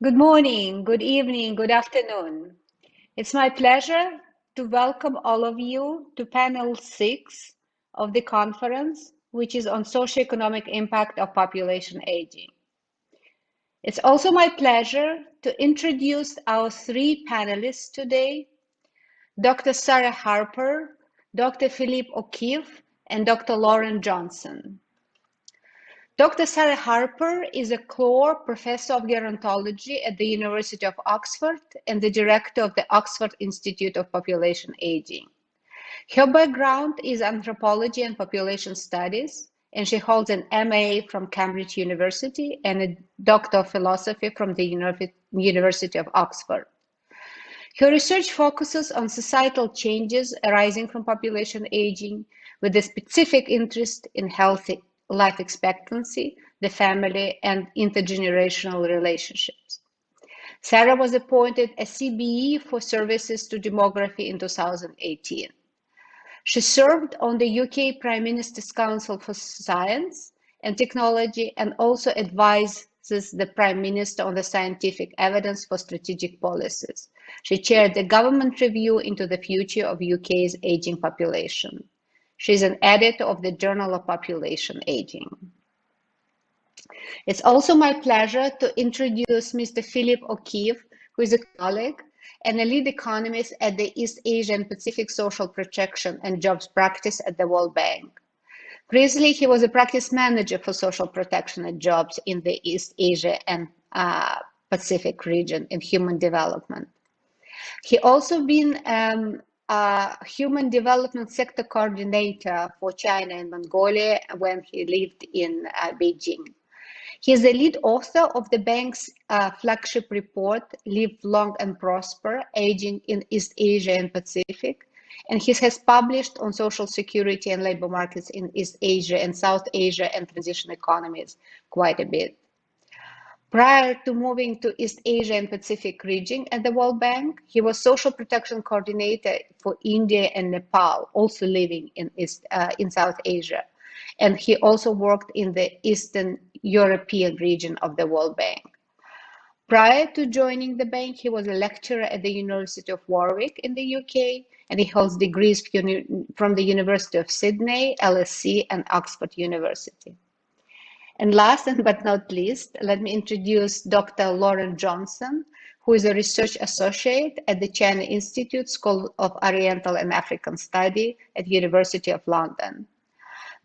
Good morning, good evening, good afternoon. It's my pleasure to welcome all of you to panel 6 of the conference, which is on socioeconomic impact of population aging. It's also my pleasure to introduce our 3 panelists today, Dr. Sarah Harper, Dr. Philippe O'Keefe, and Dr. Lauren Johnson. Dr. Sarah Harper is a Clore Professor of Gerontology at the University of Oxford and the Director of the Oxford Institute of Population Aging. Her background is anthropology and population studies, and she holds an MA from Cambridge University and a Doctor of Philosophy from the University of Oxford. Her research focuses on societal changes arising from population aging, with a specific interest in healthy life expectancy, the family, and intergenerational relationships. Sarah was appointed a CBE for services to demography in 2018. She served on the UK Prime Minister's Council for Science and Technology and also advises the Prime Minister on the scientific evidence for strategic policies. She chaired the government review into the future of UK's aging population. She's an editor of the Journal of Population Aging. It's also my pleasure to introduce Mr. Philippe O'Keefe, who is a colleague and a lead economist at the East Asia and Pacific Social Protection and Jobs Practice at the World Bank. Previously, he was a practice manager for social protection and jobs in the East Asia and Pacific region in human development. He also been human development sector coordinator for China and Mongolia when he lived in Beijing. He is the lead author of the bank's flagship report, Live Long and Prosper, Aging in East Asia and Pacific, and he has published on social security and labor markets in East Asia and South Asia and transition economies quite a bit. Prior to moving to East Asia and Pacific region at the World Bank, he was social protection coordinator for India and Nepal, also living in South Asia. And he also worked in the Eastern European region of the World Bank. Prior to joining the bank, he was a lecturer at the University of Warwick in the UK, and he holds degrees from the University of Sydney, LSE, and Oxford University. And last but not least, let me introduce Dr. Lauren Johnson, who is a research associate at the China Institute School of Oriental and African Study at the University of London.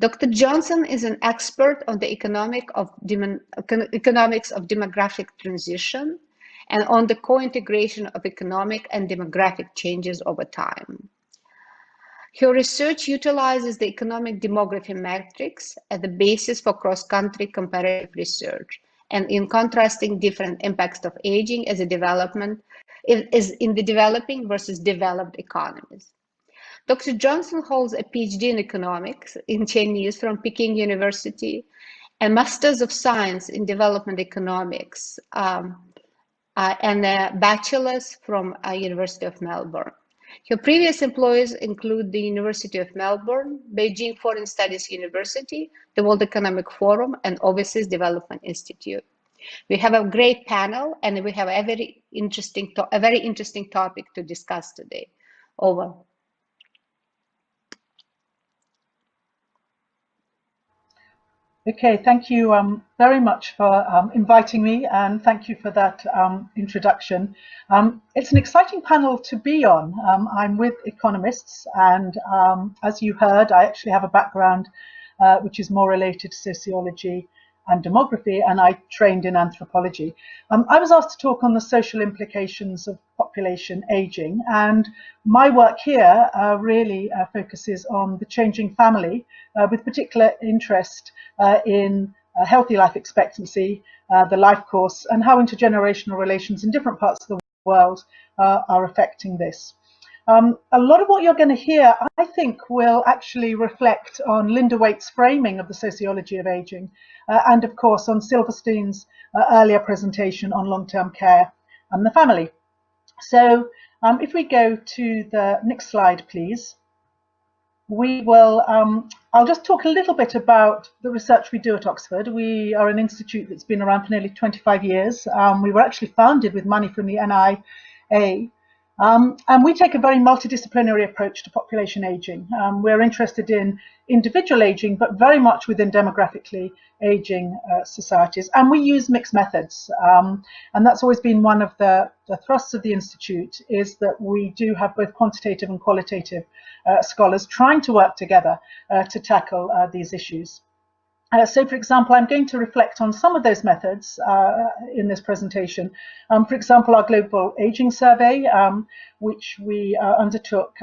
Dr. Johnson is an expert on the economics of demographic transition and on the co-integration of economic and demographic changes over time. Her research utilizes the economic demography metrics as the basis for cross-country comparative research and in contrasting different impacts of aging as a development is in the developing versus developed economies. Dr. Johnson holds a PhD in economics in Chinese from Peking University and Masters of Science in Development Economics and a bachelor's from University of Melbourne. Her previous employers include the University of Melbourne, Beijing Foreign Studies University, the World Economic Forum, and Overseas Development Institute. We have a great panel, and we have a very interesting topic to discuss today. Over. Okay, thank you very much for inviting me, and thank you for that introduction. It's an exciting panel to be on. I'm with economists, and as you heard, I actually have a background which is more related to sociology and demography, and I trained in anthropology. I was asked to talk on the social implications of population aging, and my work here really focuses on the changing family, with particular interest in healthy life expectancy, the life course, and how intergenerational relations in different parts of the world are affecting this. A lot of what you're going to hear, I think, will actually reflect on Linda Waite's framing of the sociology of aging, and of course on Silverstein's earlier presentation on long-term care and the family. So if we go to the next slide, please. we will, I'll just talk a little bit about the research we do at Oxford. We are an institute that's been around for nearly 25 years. We were actually founded with money from the NIA. And we take a very multidisciplinary approach to population aging. We're interested in individual aging, but very much within demographically aging societies. And we use mixed methods. And that's always been one of the thrusts of the Institute, is that we do have both quantitative and qualitative scholars trying to work together to tackle these issues. So, for example, I'm going to reflect on some of those methods in this presentation. For example, our Global Aging Survey, which we undertook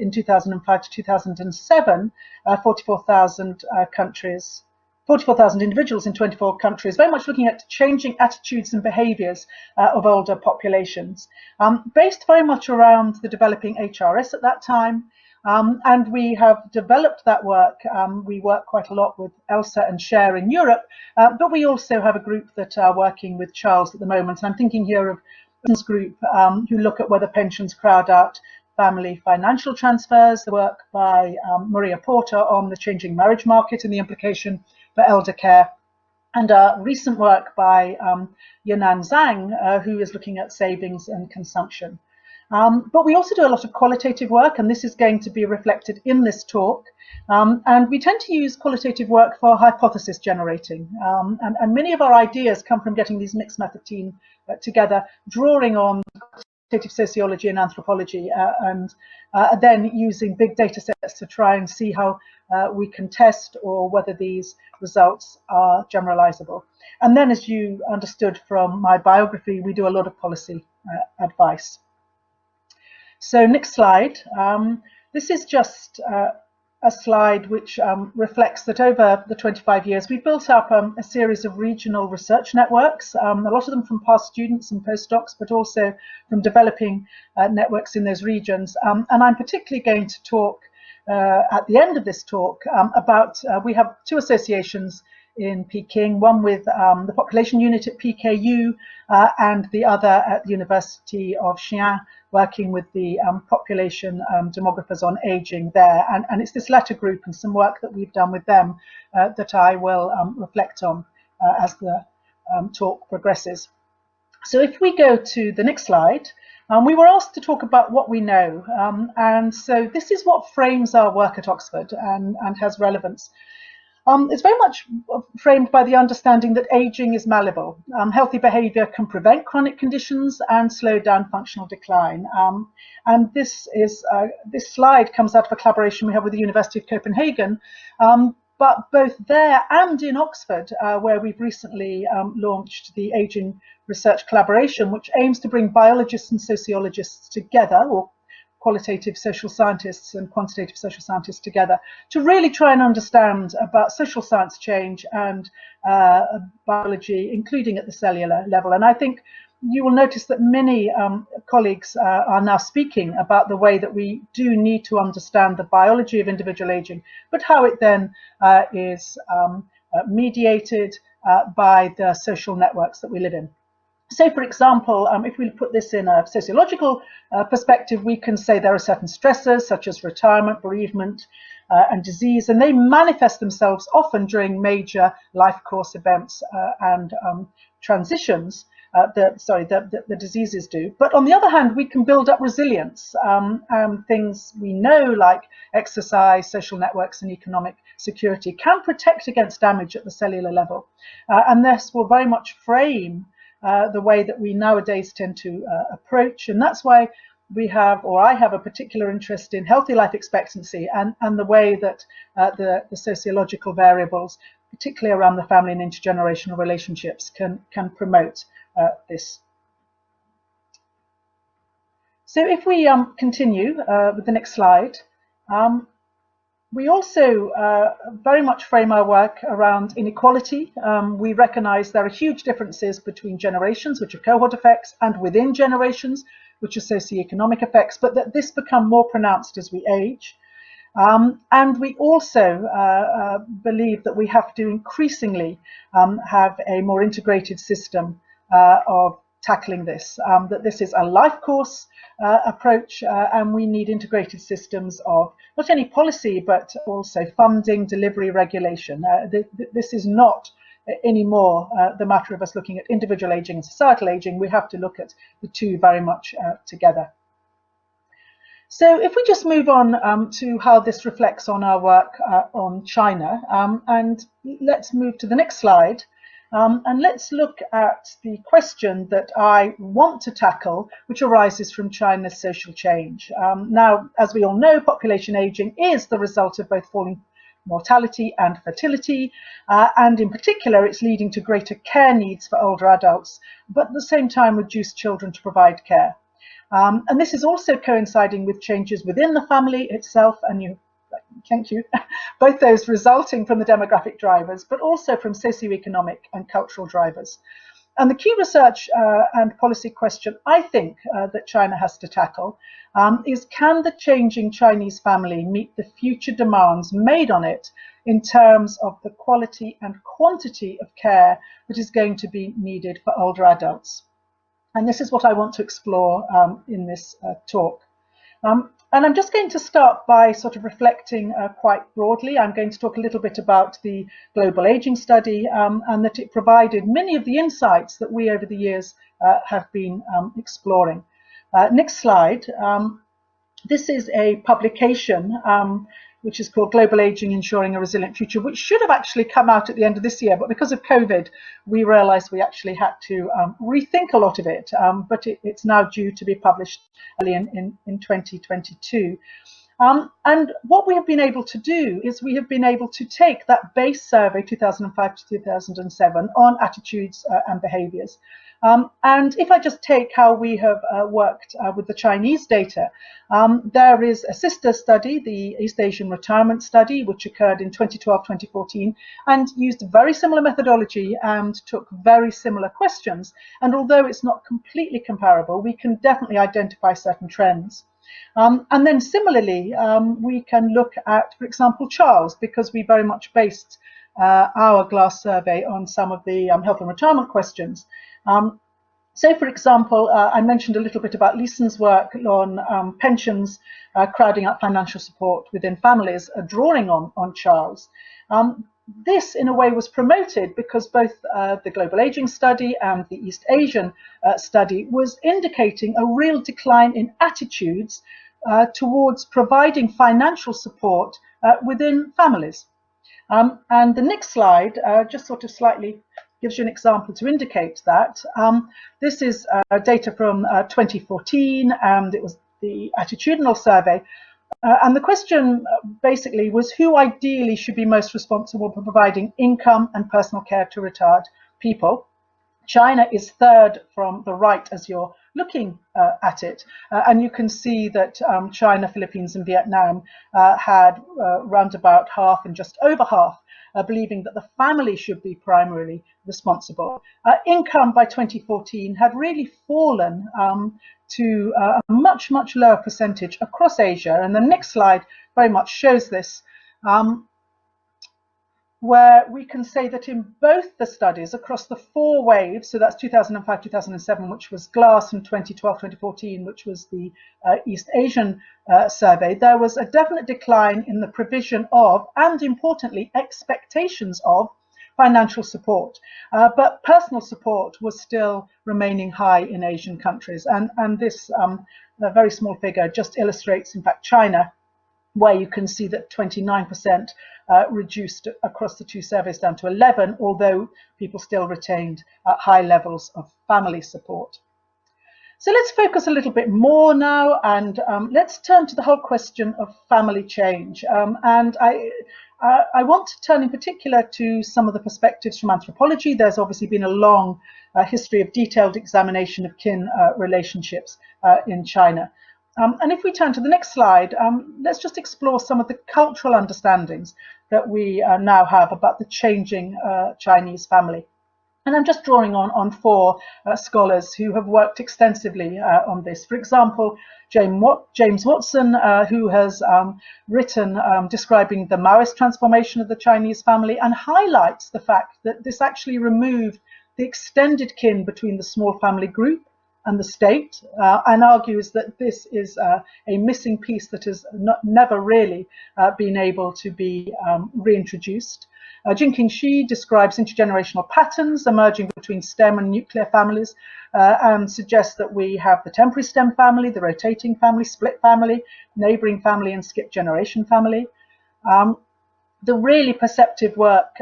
in 2005 to 2007, 44,000 countries, 44,000 individuals in 24 countries, very much looking at changing attitudes and behaviours of older populations, based very much around the developing HRS at that time. And we have developed that work. We work quite a lot with ELSA and SHARE in Europe, but we also have a group that are working with Charles at the moment. And I'm thinking here of this group who look at whether pensions crowd out family financial transfers, the work by Maria Porter on the changing marriage market and the implication for elder care, and recent work by Yanan Zhang, who is looking at savings and consumption. But we also do a lot of qualitative work, and this is going to be reflected in this talk. And we tend to use qualitative work for hypothesis generating. And many of our ideas come from getting these mixed method team together, drawing on quantitative sociology and anthropology, and then using big data sets to try and see how we can test or whether these results are generalizable. And then, as you understood from my biography, we do a lot of policy advice. So next slide. This is just a slide which reflects that over the 25 years, we've built up a series of regional research networks, a lot of them from past students and postdocs, but also from developing networks in those regions. And I'm particularly going to talk at the end of this talk about, we have two associations in Peking, one with the population unit at PKU and the other at the University of Xi'an, working with the population demographers on aging there. And it's this latter group and some work that we've done with them that I will reflect on as the talk progresses. So if we go to the next slide, we were asked to talk about what we know. And so this is what frames our work at Oxford and has relevance. It's very much framed by the understanding that aging is malleable. Healthy behaviour can prevent chronic conditions and slow down functional decline. And this slide comes out of a collaboration we have with the University of Copenhagen, but both there and in Oxford, where we've recently launched the Aging Research Collaboration, which aims to bring biologists and sociologists together, or qualitative social scientists and quantitative social scientists together, to really try and understand about social science change and biology, including at the cellular level. And I think you will notice that many colleagues are now speaking about the way that we do need to understand the biology of individual aging, but how it then is mediated by the social networks that we live in. So, for example, if we put this in a sociological perspective, we can say there are certain stressors such as retirement, bereavement, and disease, and they manifest themselves often during major life course events and transitions. The diseases do. But on the other hand, we can build up resilience. Things we know, like exercise, social networks, and economic security, can protect against damage at the cellular level. And this will very much frame the way that we nowadays tend to approach. And that's why we have, or I have, a particular interest in healthy life expectancy and the way that the sociological variables, particularly around the family and intergenerational relationships, can promote this. So if we continue with the next slide, we also very much frame our work around inequality. We recognise there are huge differences between generations, which are cohort effects, and within generations, which are socioeconomic effects, but that this become more pronounced as we age. And we also believe that we have to increasingly have a more integrated system of tackling this, that this is a life course approach, and we need integrated systems of not only policy but also funding, delivery, regulation. This is not anymore the matter of us looking at individual aging and societal aging. We have to look at the two very much together. So if we just move on to how this reflects on our work on China, and let's move to the next slide, and let's look at the question that I want to tackle, which arises from China's social change. Now, as we all know, population aging is the result of both falling mortality and fertility, and in particular it's leading to greater care needs for older adults, but at the same time reduced children to provide care. And this is also coinciding with changes within the family itself, and thank you, both those resulting from the demographic drivers, but also from socioeconomic and cultural drivers. And the key research and policy question I think that China has to tackle is, can the changing Chinese family meet the future demands made on it in terms of the quality and quantity of care that is going to be needed for older adults? And this is what I want to explore in this talk. And I'm just going to start by sort of reflecting quite broadly. I'm going to talk a little bit about the global aging study, and that it provided many of the insights that we over the years have been exploring. Next slide. This is a publication which is called Global Aging, Ensuring a Resilient Future, which should have actually come out at the end of this year, but because of COVID, we realized we actually had to rethink a lot of it, but it's now due to be published early in 2022. And what we have been able to do is we have been able to take that base survey, 2005 to 2007, on attitudes and behaviors. And if I just take how we have worked with the Chinese data, there is a sister study, the East Asian Retirement Study, which occurred in 2012-2014, and used very similar methodology and took very similar questions. And although it's not completely comparable, we can definitely identify certain trends. And then similarly, we can look at, for example, Charles, because we very much based our GLASS survey on some of the health and retirement questions. So, for example, I mentioned a little bit about Leeson's work on pensions crowding out financial support within families, drawing on Charles. This, in a way, was promoted because both the Global Aging Study and the East Asian study was indicating a real decline in attitudes towards providing financial support within families. And the next slide just sort of slightly gives you an example to indicate that. This is data from 2014, and it was the attitudinal survey. And the question basically was, who ideally should be most responsible for providing income and personal care to retired people? China is third from the right as you're looking at it, and you can see that China, Philippines and Vietnam had round about half and just over half believing that the family should be primarily responsible. Income by 2014 had really fallen to a much lower percentage across Asia, and the next slide very much shows this, where we can say that in both the studies across the four waves, so that's 2005-2007, which was GLASS, and 2012-2014, which was the East Asian survey, there was a definite decline in the provision of, and importantly, expectations of, financial support. But personal support was still remaining high in Asian countries. And this very small figure just illustrates, in fact, China, where you can see that 29% reduced across the two surveys down to 11, although people still retained high levels of family support. So let's focus a little bit more now, and let's turn to the whole question of family change. And I want to turn in particular to some of the perspectives from anthropology. There's obviously been a long history of detailed examination of kin relationships in China. And if we turn to the next slide, let's just explore some of the cultural understandings that we now have about the changing Chinese family. And I'm just drawing on four scholars who have worked extensively on this. For example, James Watson, who has written describing the Maoist transformation of the Chinese family, and highlights the fact that this actually removed the extended kin between the small family group and the state, and argues that this is a missing piece that has never really been able to be reintroduced. Jinqing Shi describes intergenerational patterns emerging between stem and nuclear families, and suggests that we have the temporary stem family, the rotating family, split family, neighboring family, and skip generation family. The really perceptive work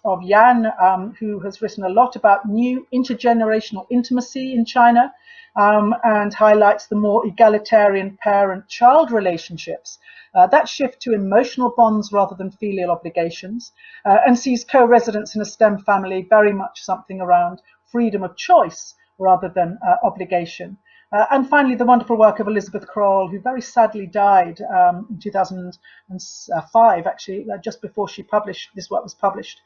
of Yan, who has written a lot about new intergenerational intimacy in China, and highlights the more egalitarian parent-child relationships, that shift to emotional bonds rather than filial obligations, and sees co-residence in a STEM family very much something around freedom of choice rather than obligation. And finally, the wonderful work of Elizabeth Kroll, who very sadly died in 2005, actually, just before this work was published,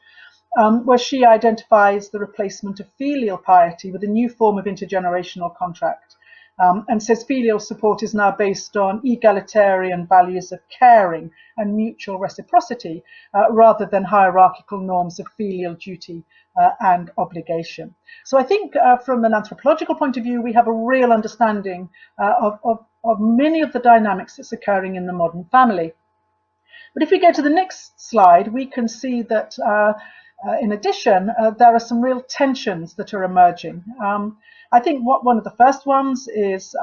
where she identifies the replacement of filial piety with a new form of intergenerational contract, and says filial support is now based on egalitarian values of caring and mutual reciprocity, rather than hierarchical norms of filial duty and obligation. So I think from an anthropological point of view, we have a real understanding of many of the dynamics that's occurring in the modern family. But if we go to the next slide, we can see that in addition, there are some real tensions that are emerging. I think one of the first ones is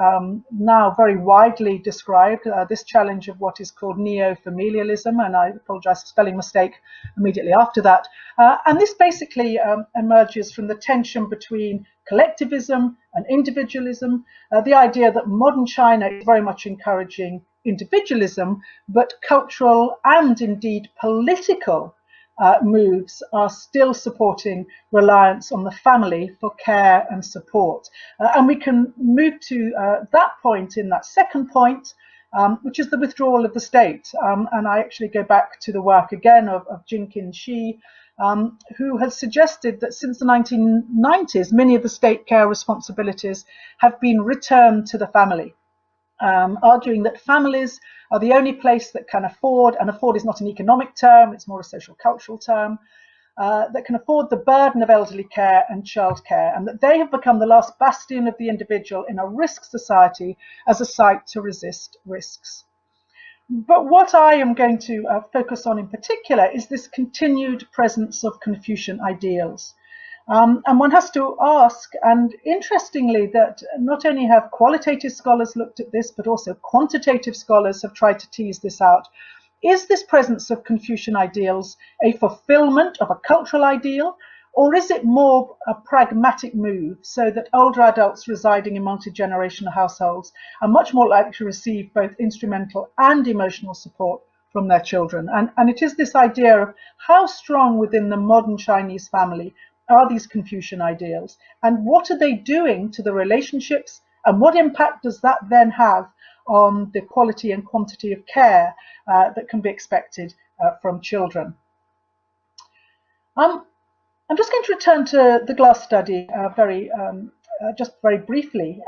now very widely described, this challenge of what is called neo-familialism, and I apologize for spelling mistake immediately after that. And this basically emerges from the tension between collectivism and individualism, the idea that modern China is very much encouraging individualism, but cultural and indeed political moves are still supporting reliance on the family for care and support. And we can move to that point in that second point, which is the withdrawal of the state. And I actually go back to the work again of Jinqing Shi, who has suggested that since the 1990s, many of the state care responsibilities have been returned to the family. Arguing that families are the only place that can afford, and afford is not an economic term, it's more a social cultural term, that can afford the burden of elderly care and childcare, and that they have become the last bastion of the individual in a risk society as a site to resist risks. But what I am going to focus on in particular is this continued presence of Confucian ideals. And one has to ask, and interestingly, that not only have qualitative scholars looked at this, but also quantitative scholars have tried to tease this out. Is this presence of Confucian ideals a fulfillment of a cultural ideal, or is it more a pragmatic move so that older adults residing in multi-generational households are much more likely to receive both instrumental and emotional support from their children? And it is this idea of how strong within the modern Chinese family are these Confucian ideals, and what are they doing to the relationships, and what impact does that then have on the quality and quantity of care that can be expected from children? I'm just going to return to the glass study just very briefly,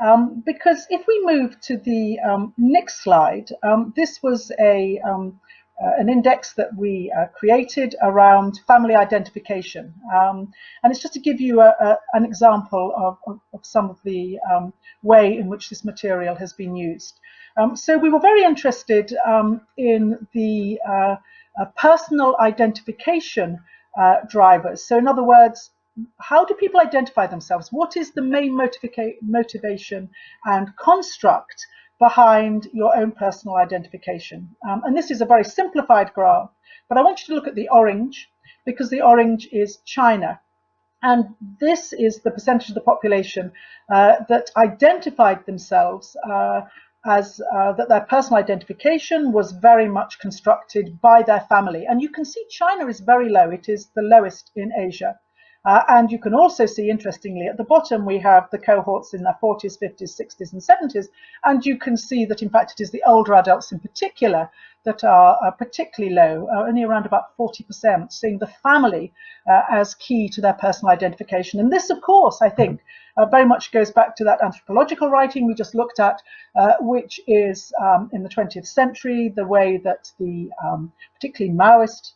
because if we move to the next slide, this was an index that we created around family identification. And it's just to give you an example of some of the way in which this material has been used. So we were very interested in the personal identification drivers. So in other words, how do people identify themselves? What is the main motivation and construct behind your own personal identification? And this is a very simplified graph, but I want you to look at the orange, because the orange is China. And this is the percentage of the population that identified themselves as that their personal identification was very much constructed by their family. And you can see China is very low. It is the lowest in Asia. And you can also see, interestingly, at the bottom, we have the cohorts in their 40s, 50s, 60s, and 70s. And you can see that, in fact, it is the older adults in particular that are particularly low, only around about 40%, seeing the family as key to their personal identification. And this, of course, I think, very much goes back to that anthropological writing we just looked at, which is in the 20th century, the way that the particularly Maoist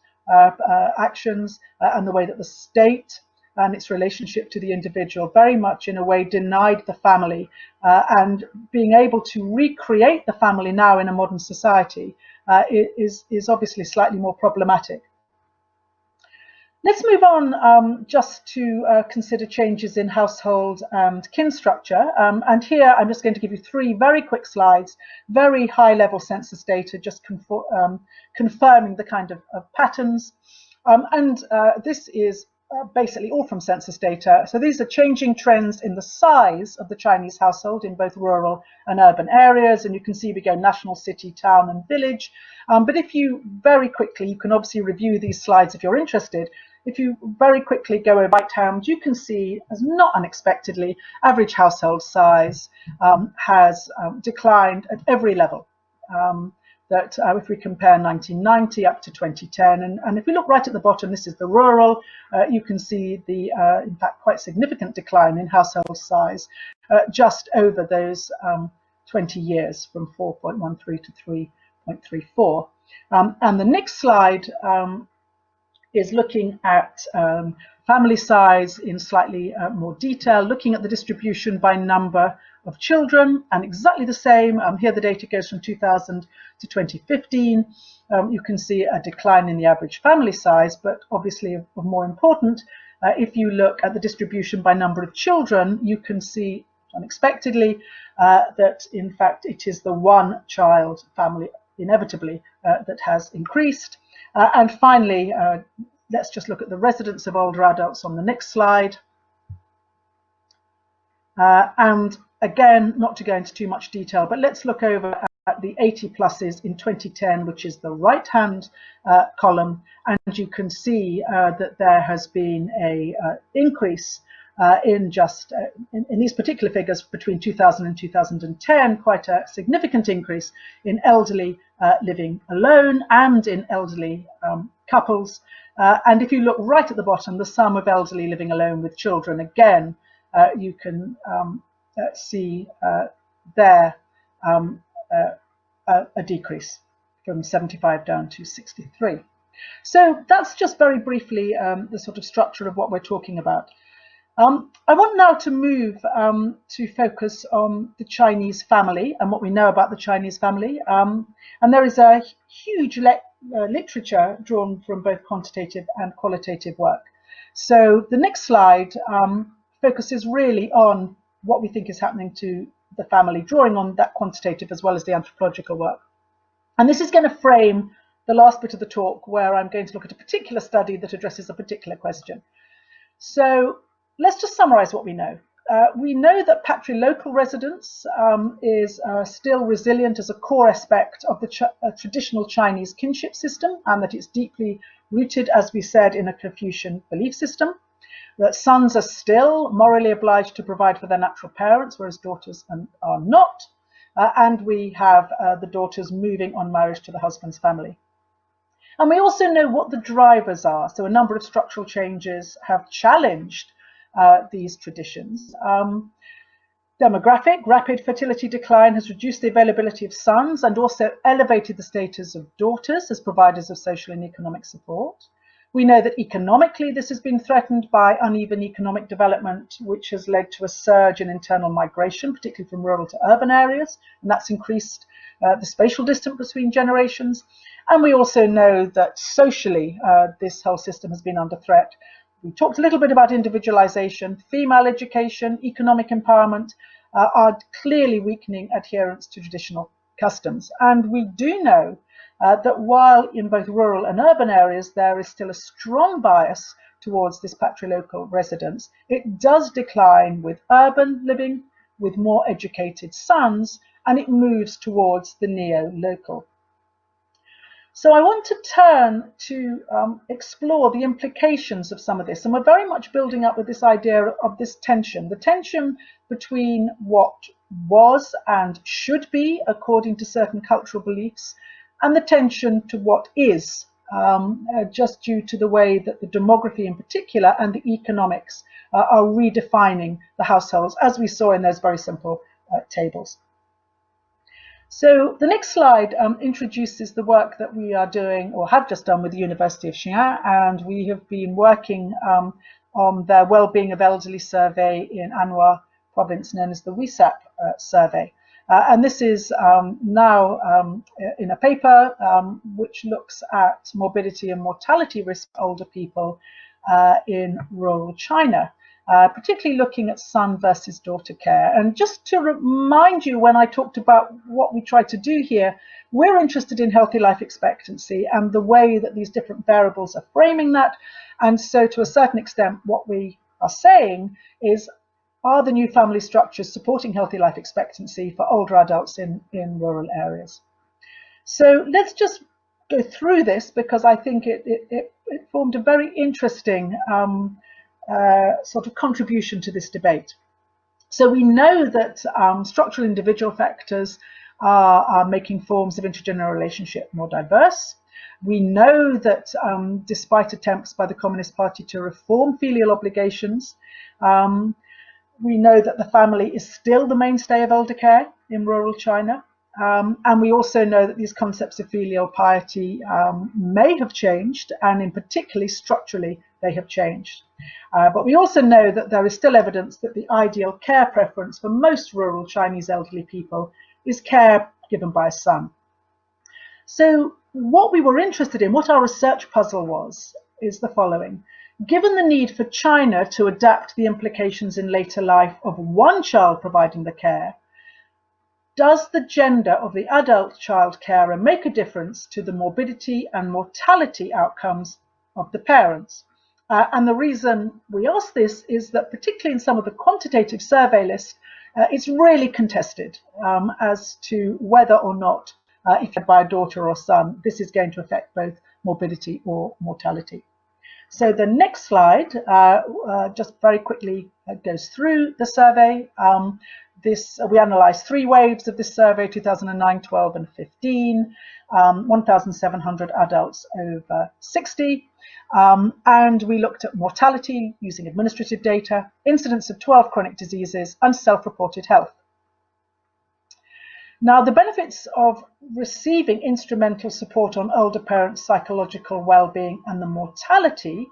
actions and the way that the state and its relationship to the individual very much in a way denied the family, and being able to recreate the family now in a modern society is obviously slightly more problematic. Let's move on just to consider changes in household and kin structure. And here I'm just going to give you 3 very quick slides, very high level census data, just confirming the kind of patterns. This is basically all from census data. So these are changing trends in the size of the Chinese household in both rural and urban areas. And you can see we go national, city, town, and village. But if you very quickly, you can obviously review these slides if you're interested. If you very quickly go over right hand, you can see, as not unexpectedly, average household size has declined at every level. If we compare 1990 up to 2010, and if we look right at the bottom, this is the rural, you can see the, in fact, quite significant decline in household size just over those 20 years, from 4.13 to 3.34. And the next slide is looking at family size in slightly more detail, looking at the distribution by number of children, and exactly the same. Here the data goes from 2000 to 2015. You can see a decline in the average family size, but obviously of more important, if you look at the distribution by number of children, you can see unexpectedly that in fact it is the one-child family inevitably that has increased. And finally, let's just look at the residence of older adults on the next slide. And again, not to go into too much detail, but let's look over at the 80 pluses in 2010, which is the right-hand column. And you can see that there has been a increase in just in these particular figures between 2000 and 2010, quite a significant increase in elderly living alone and in elderly couples. And if you look right at the bottom, the sum of elderly living alone with children, again, you can see there a decrease from 75 down to 63. So that's just very briefly the sort of structure of what we're talking about. I want now to move to focus on the Chinese family and what we know about the Chinese family. And there is a huge literature drawn from both quantitative and qualitative work. So the next slide focuses really on what we think is happening to the family, drawing on that quantitative as well as the anthropological work. And this is going to frame the last bit of the talk, where I'm going to look at a particular study that addresses a particular question. So let's just summarize what we know. We know that patrilocal residence is still resilient as a core aspect of the traditional Chinese kinship system, and that it's deeply rooted, as we said, in a Confucian belief system. That sons are still morally obliged to provide for their natural parents, whereas daughters are not. And we have the daughters moving on marriage to the husband's family. And we also know what the drivers are. So a number of structural changes have challenged these traditions. Demographic, rapid fertility decline has reduced the availability of sons and also elevated the status of daughters as providers of social and economic support. We know that economically this has been threatened by uneven economic development, which has led to a surge in internal migration, particularly from rural to urban areas, and that's increased the spatial distance between generations. And we also know that socially this whole system has been under threat. We talked a little bit about individualization, female education, economic empowerment are clearly weakening adherence to traditional customs. And we do know that while in both rural and urban areas there is still a strong bias towards this patrilocal residence, it does decline with urban living, with more educated sons, and it moves towards the neo-local. So I want to turn to explore the implications of some of this. And we're very much building up with this idea of this tension, the tension between what was and should be according to certain cultural beliefs, and the tension to what is, just due to the way that the demography in particular and the economics are redefining the households, as we saw in those very simple tables. So the next slide introduces the work that we are doing or have just done with the University of Xi'an, and we have been working on their well-being of elderly survey in Anwar province known as the WESAP survey. And this is now in a paper which looks at morbidity and mortality risk for older people in rural China, particularly looking at son versus daughter care. And just to remind you, when I talked about what we try to do here, we're interested in healthy life expectancy and the way that these different variables are framing that. And so to a certain extent, what we are saying is, are the new family structures supporting healthy life expectancy for older adults in rural areas? So let's just go through this, because I think it formed a very interesting sort of contribution to this debate. So we know that structural individual factors are making forms of intergenerational relationship more diverse. We know that despite attempts by the Communist Party to reform filial obligations, we know that the family is still the mainstay of elder care in rural China. And we also know that these concepts of filial piety may have changed, and in particularly structurally, they have changed. But we also know that there is still evidence that the ideal care preference for most rural Chinese elderly people is care given by a son. So what we were interested in, what our research puzzle was, is the following. Given the need for China to adapt the implications in later life of one child providing the care, does the gender of the adult child carer make a difference to the morbidity and mortality outcomes of the parents? And the reason we ask this is that, particularly in some of the quantitative survey lists, it's really contested as to whether or not, if you're by a daughter or son, this is going to affect both morbidity or mortality. So the next slide just very quickly goes through the survey. We analysed 3 waves of this survey, 2009, 12 and 15, 1,700 adults over 60. And we looked at mortality using administrative data, incidence of 12 chronic diseases, and self-reported health. Now, the benefits of receiving instrumental support on older parents' psychological well-being and the mortality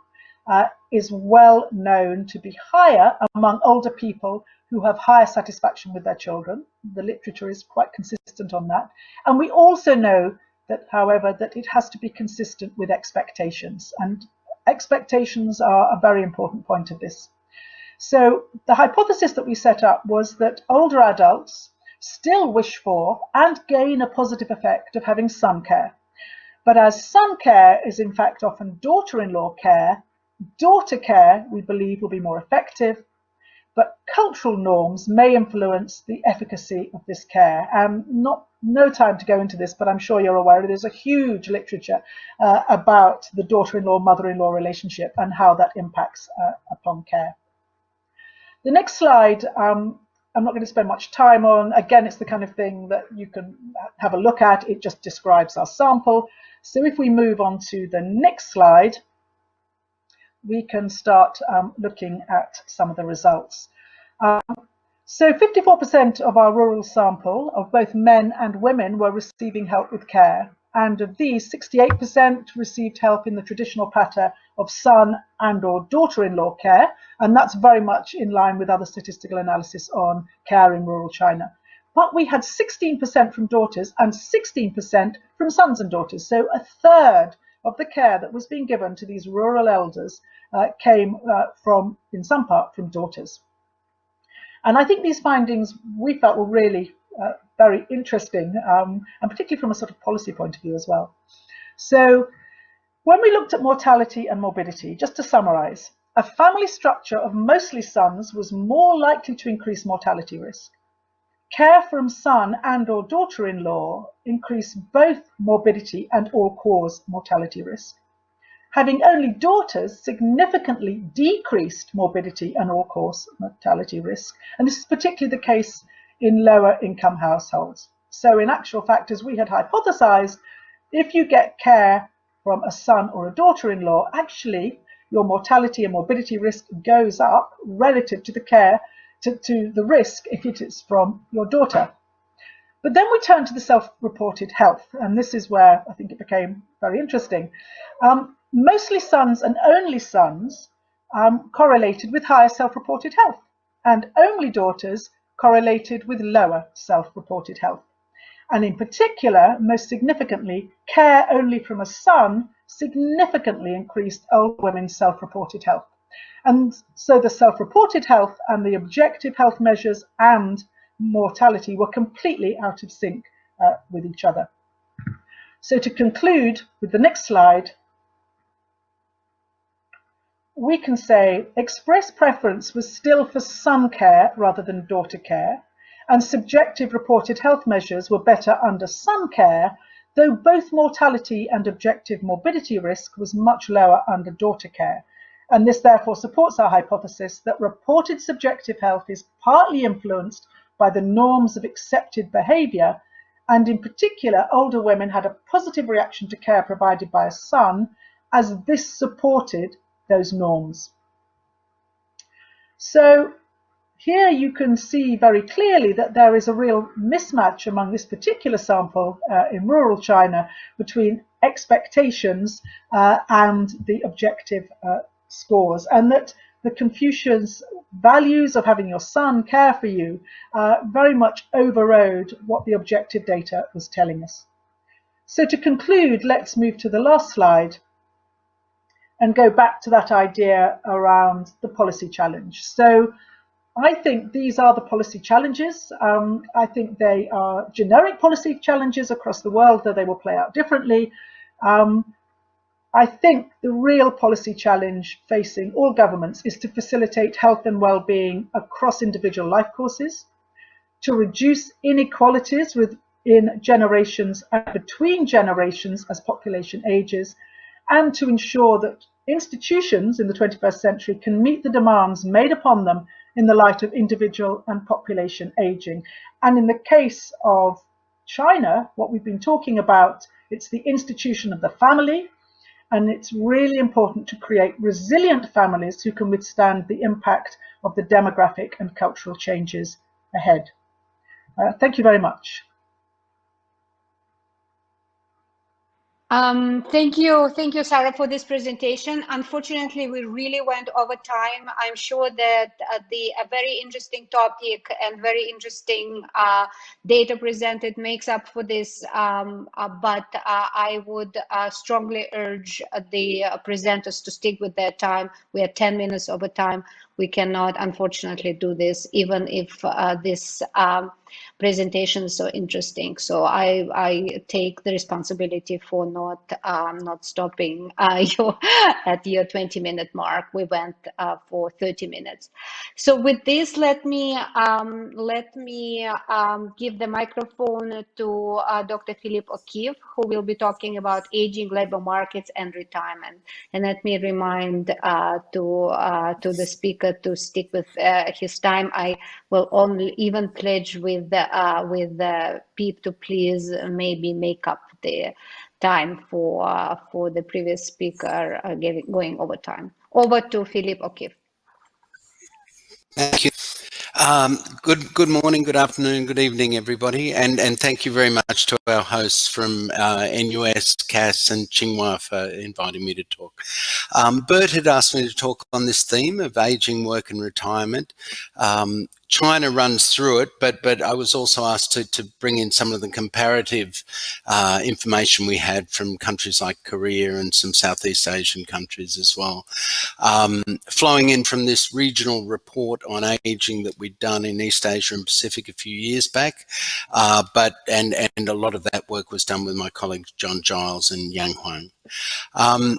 is well known to be higher among older people who have higher satisfaction with their children. The literature is quite consistent on that. And we also know that, however, that it has to be consistent with expectations. And expectations are a very important point of this. So the hypothesis that we set up was that older adults still wish for and gain a positive effect of having son care. But as son care is in fact often daughter-in-law care, daughter care, we believe, will be more effective, but cultural norms may influence the efficacy of this care. No time to go into this, but I'm sure you're aware there's a huge literature about the daughter-in-law, mother-in-law relationship and how that impacts upon care. The next slide, I'm not going to spend much time on. Again, it's the kind of thing that you can have a look at. It just describes our sample. So if we move on to the next slide, we can start looking at some of the results. So 54% of our rural sample of both men and women were receiving help with care. And of these, 68% received help in the traditional pattern of son and or daughter-in-law care. And that's very much in line with other statistical analysis on care in rural China. But we had 16% from daughters and 16% from sons and daughters. So a third of the care that was being given to these rural elders came from, in some part, from daughters. And I think these findings we felt were really very interesting, and particularly from a sort of policy point of view as well. So when we looked at mortality and morbidity, just to summarize, a family structure of mostly sons was more likely to increase mortality risk. Care from son and or daughter-in-law increased both morbidity and all-cause mortality risk. Having only daughters significantly decreased morbidity and all-cause mortality risk. And this is particularly the case in lower income households. So in actual fact, as we had hypothesized, if you get care from a son or a daughter-in-law, actually your mortality and morbidity risk goes up relative to the care, to the risk if it is from your daughter. But then we turn to the self-reported health, and this is where I think it became very interesting. Mostly sons and only sons correlated with higher self-reported health, and only daughters correlated with lower self-reported health. And in particular, most significantly, care only from a son significantly increased older women's self-reported health. And so the self-reported health and the objective health measures and mortality were completely out of sync with each other. So to conclude with the next slide, we can say express preference was still for son care rather than daughter care, and subjective reported health measures were better under son care, though both mortality and objective morbidity risk was much lower under daughter care. And this therefore supports our hypothesis that reported subjective health is partly influenced by the norms of accepted behaviour, and in particular, older women had a positive reaction to care provided by a son, as this supported those norms. So here you can see very clearly that there is a real mismatch among this particular sample in rural China between expectations and the objective scores, and that the Confucius values of having your son care for you very much overrode what the objective data was telling us. So to conclude, let's move to the last slide and go back to that idea around the policy challenge. So I think these are the policy challenges. I think they are generic policy challenges across the world, though they will play out differently. I think the real policy challenge facing all governments is to facilitate health and well-being across individual life courses, to reduce inequalities within generations and between generations as population ages, and to ensure that institutions in the 21st century can meet the demands made upon them in the light of individual and population aging. And in the case of China, what we've been talking about, it's the institution of the family, and it's really important to create resilient families who can withstand the impact of the demographic and cultural changes ahead. Thank you very much. Thank you, Sarah, for this presentation. Unfortunately, we really went over time. I'm sure that a very interesting topic and very interesting data presented makes up for this, but I would strongly urge the presenters to stick with their time. We are 10 minutes over time. We cannot, unfortunately, do this, even if this presentation is so interesting. So I take the responsibility for not stopping you at your 20-minute mark. We went for 30 minutes. So with this, let me give the microphone to Dr. Philippe O'Keefe, who will be talking about aging labor markets and retirement. And let me remind to the speaker to stick with his time. I will only even pledge with the PEEP to please maybe make up the time for the previous speaker going over time. Over to Philippe O'Keefe. Thank you. Good morning, good afternoon, good evening, everybody, and thank you very much to our hosts from NUS, CAS, and Tsinghua for inviting me to talk. Bert had asked me to talk on this theme of ageing, work, and retirement. China runs through it, but I was also asked to bring in some of the comparative information we had from countries like Korea and some Southeast Asian countries as well. Flowing in from this regional report on ageing that we'd done in East Asia and Pacific a few years back, and a lot of that work was done with my colleagues John Giles and Yang Huang.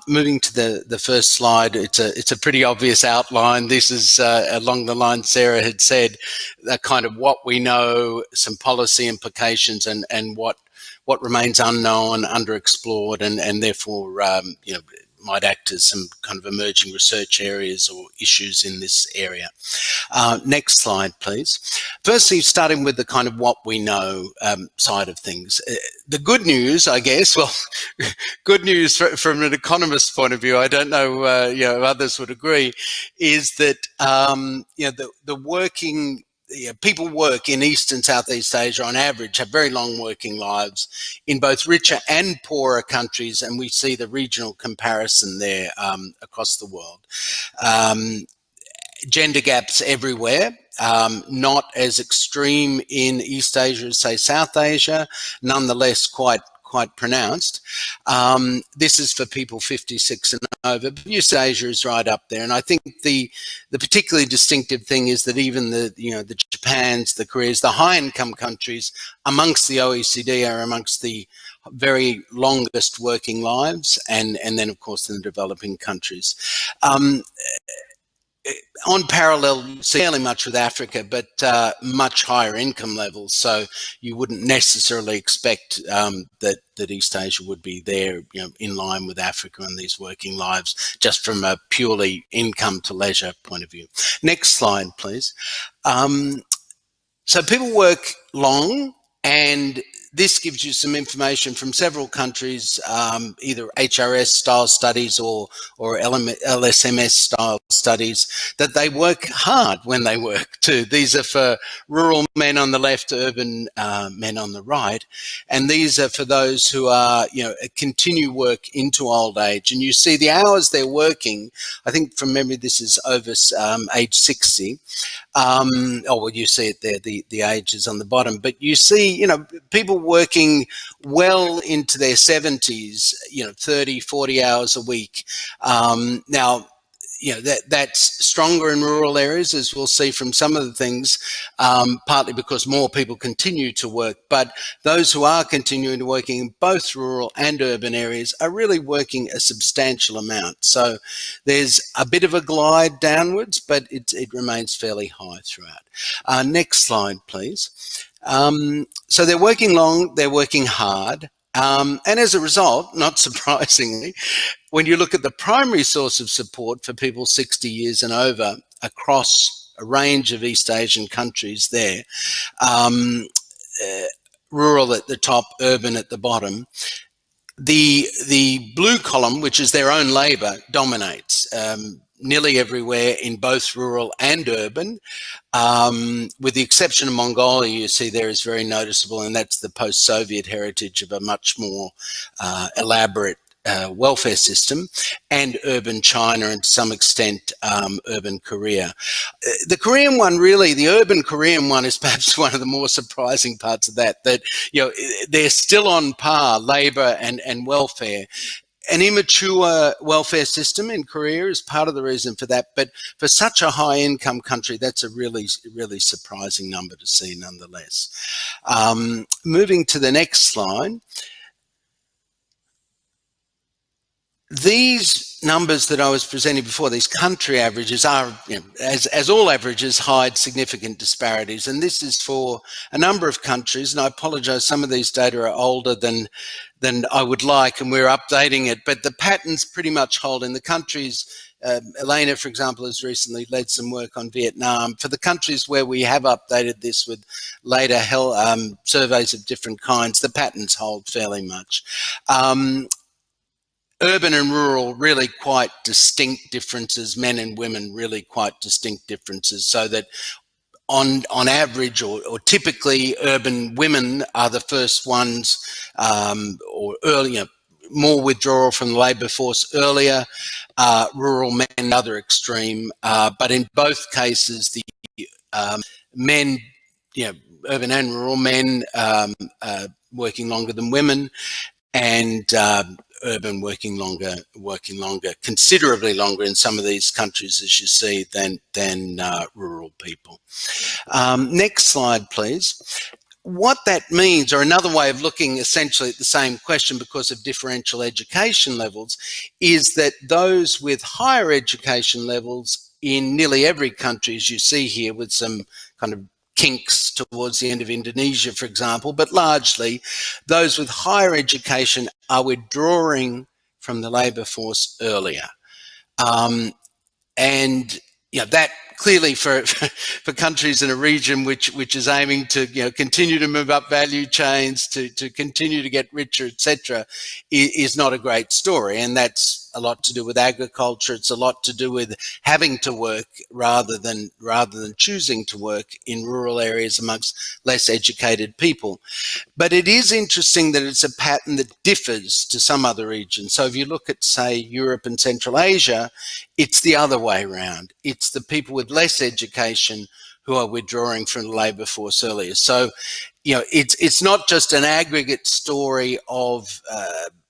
Moving to the first slide, it's a pretty obvious outline. This is along the line Sarah had said, kind of what we know, some policy implications, and what remains unknown, underexplored, and therefore might act as some kind of emerging research areas or issues in this area. Next slide, please. Firstly, starting with the kind of what we know side of things. The good news, I guess, well, good news from an economist's point of view, I don't know, others would agree, is that, the working people work in East and Southeast Asia on average have very long working lives in both richer and poorer countries, and we see the regional comparison there across the world. Gender gaps everywhere, not as extreme in East Asia as, say, South Asia, nonetheless quite pronounced. This is for people 56 and over, but East Asia is right up there. And I think the particularly distinctive thing is that even the Japans, the Koreas, the high income countries amongst the OECD are amongst the very longest working lives, and then of course in the developing countries. On parallel, fairly much with Africa, but much higher income levels. So you wouldn't necessarily expect that East Asia would be there, in line with Africa in these working lives, just from a purely income to leisure point of view. Next slide, please. So people work long, and this gives you some information from several countries, either HRS style studies or LSMS style studies, that they work hard when they work too. These are for rural men on the left, urban men on the right. And these are for those who are, continue work into old age. And you see the hours they're working, I think from memory, this is over age 60. You see it there, the age is on the bottom, but you see, people working well into their 70s, 30, 40 hours a week. Now, that's stronger in rural areas, as we'll see from some of the things, partly because more people continue to work. But those who are continuing to working in both rural and urban areas are really working a substantial amount. So there's a bit of a glide downwards, but it remains fairly high throughout. Next slide, please. So they're working long, they're working hard. And as a result, not surprisingly, when you look at the primary source of support for people 60 years and over across a range of East Asian countries there, rural at the top, urban at the bottom, the blue column, which is their own labour, dominates nearly everywhere in both rural and urban. With the exception of Mongolia, you see there is very noticeable, and that's the post-Soviet heritage of a much more elaborate welfare system, and urban China, and to some extent urban Korea. The Korean one, really, the urban Korean one, is perhaps one of the more surprising parts of that they're still on par, labour and welfare. An immature welfare system in Korea is part of the reason for that, but for such a high income country, that's a really, really surprising number to see nonetheless. Moving to the next slide. These numbers that I was presenting before, these country averages, are, as all averages, hide significant disparities. And this is for a number of countries. And I apologise, some of these data are older than I would like, and we're updating it. But the patterns pretty much hold in the countries. Elena, for example, has recently led some work on Vietnam. For the countries where we have updated this with later surveys of different kinds, the patterns hold fairly much. Urban and rural, really quite distinct differences, men and women, really quite distinct differences, so that on average or typically urban women are the first ones, or earlier, more withdrawal from the labour force earlier, rural men, other extreme, but in both cases the men, urban and rural men working longer than women, and urban working longer, considerably longer in some of these countries, as you see, than rural people. Next slide, please. What that means, or another way of looking essentially at the same question because of differential education levels, is that those with higher education levels in nearly every country, as you see here, with some kind of kinks towards the end of Indonesia, for example, but largely those with higher education are withdrawing from the labour force earlier. And that clearly for countries in a region which is aiming to continue to move up value chains, to continue to get richer, etc., is not a great story. And that's a lot to do with agriculture. It's a lot to do with having to work rather than choosing to work in rural areas amongst less educated people. But it is interesting that it's a pattern that differs to some other regions. So if you look at, say, Europe and Central Asia, it's the other way around. It's the people with less education who are withdrawing from the labour force earlier. So, you know, it's not just an aggregate story of,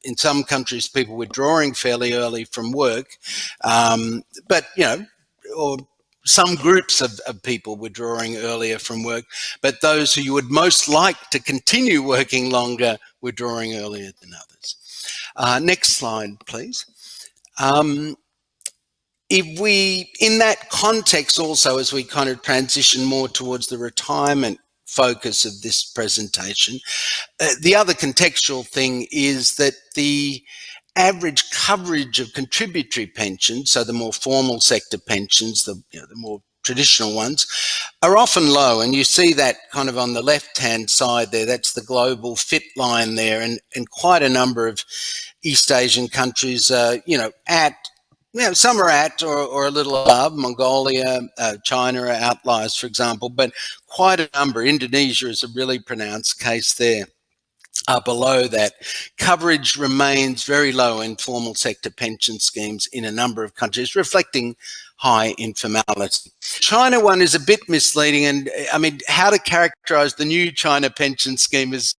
in some countries, people withdrawing fairly early from work, but, you know, or some groups of people withdrawing earlier from work, but those who you would most like to continue working longer withdrawing earlier than others. Next slide, please. If we, in that context also, as we kind of transition more towards the retirement focus of this presentation, the other contextual thing is that the average coverage of contributory pensions, so the more formal sector pensions, the more traditional ones, are often low. And you see that kind of on the left-hand side there, that's the global fit line there, and quite a number of East Asian countries, some are at or a little above. Mongolia, China are outliers, for example, but quite a number. Indonesia is a really pronounced case there. Below that, coverage remains very low in formal sector pension schemes in a number of countries, reflecting high informality. China one is a bit misleading, and I mean, how to characterize the new China pension scheme is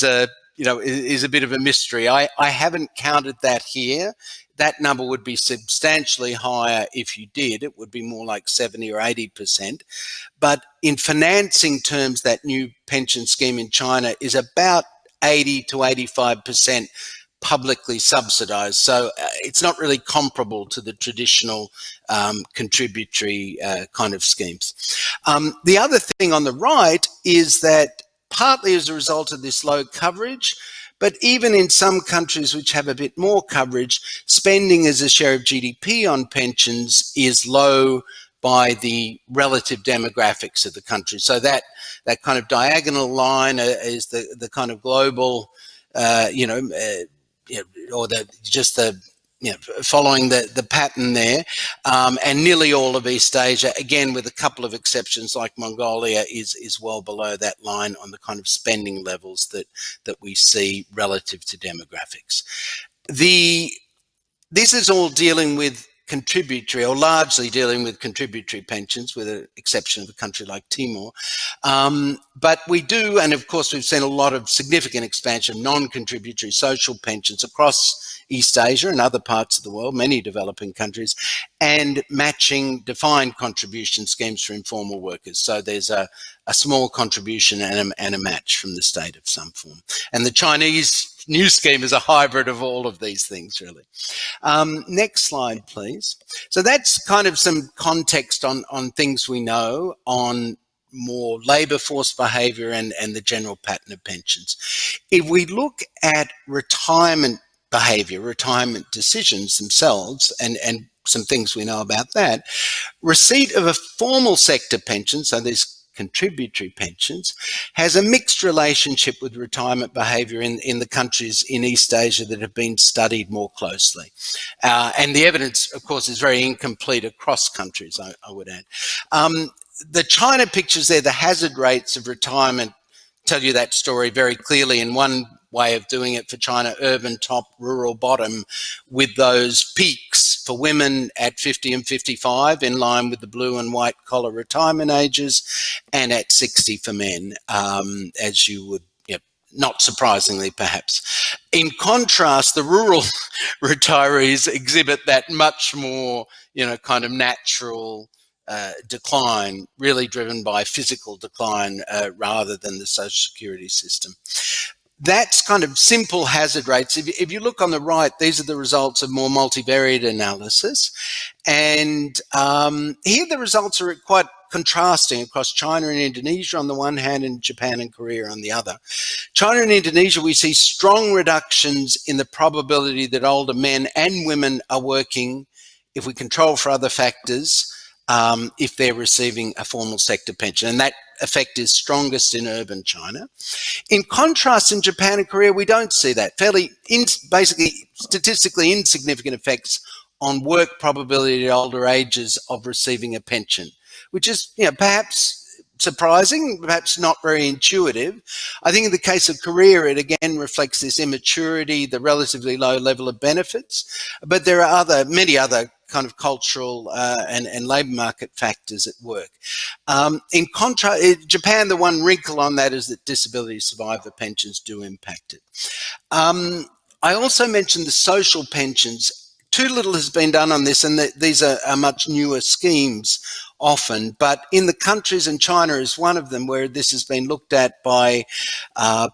a bit of a mystery. I haven't counted that here. That number would be substantially higher if you did. It would be more like 70 or 80%. But in financing terms, that new pension scheme in China is about 80 to 85% publicly subsidized. So it's not really comparable to the traditional contributory kind of schemes. The other thing on the right is that partly as a result of this low coverage, but even in some countries which have a bit more coverage, spending as a share of GDP on pensions is low by the relative demographics of the country. So that kind of diagonal line is the kind of global, following the pattern there, and nearly all of East Asia, again with a couple of exceptions like Mongolia, is well below that line on the kind of spending levels that we see relative to demographics. This is all dealing with contributory, or largely dealing with contributory pensions, with the exception of a country like Timor. But we do, and of course we've seen a lot of significant expansion of non-contributory social pensions across East Asia and other parts of the world, many developing countries, and matching defined contribution schemes for informal workers. So there's a small contribution and a match from the state of some form. And the Chinese new scheme is a hybrid of all of these things, really. Next slide, please. So that's kind of some context on things we know on more labour force behaviour and the general pattern of pensions. If we look at retirement behaviour, retirement decisions themselves, and some things we know about that, receipt of a formal sector pension, so these contributory pensions, has a mixed relationship with retirement behaviour in the countries in East Asia that have been studied more closely. And the evidence, of course, is very incomplete across countries, I would add. The China pictures there, the hazard rates of retirement, tell you that story very clearly. In one way of doing it for China, urban top, rural bottom, with those peaks for women at 50 and 55 in line with the blue and white collar retirement ages, and at 60 for men, as you would, not surprisingly perhaps. In contrast, the rural retirees exhibit that much more, kind of natural decline, really driven by physical decline rather than the social security system. That's kind of simple hazard rates. If you look on the right, these are the results of more multivariate analysis. And here the results are quite contrasting across China and Indonesia on the one hand and Japan and Korea on the other. China and Indonesia, we see strong reductions in the probability that older men and women are working if we control for other factors, if they're receiving a formal sector pension. And that effect is strongest in urban China. In contrast, in Japan and Korea, we don't see that. Basically, statistically insignificant effects on work probability at older ages of receiving a pension, which is, perhaps surprising, perhaps not very intuitive. I think in the case of Korea, it again reflects this immaturity, the relatively low level of benefits, but there are many other kind of cultural and labour market factors at work. In contrast, Japan, the one wrinkle on that is that disability survivor pensions do impact it. I also mentioned the social pensions. Too little has been done on this, and these are much newer schemes often, but in the countries, and China is one of them, where this has been looked at by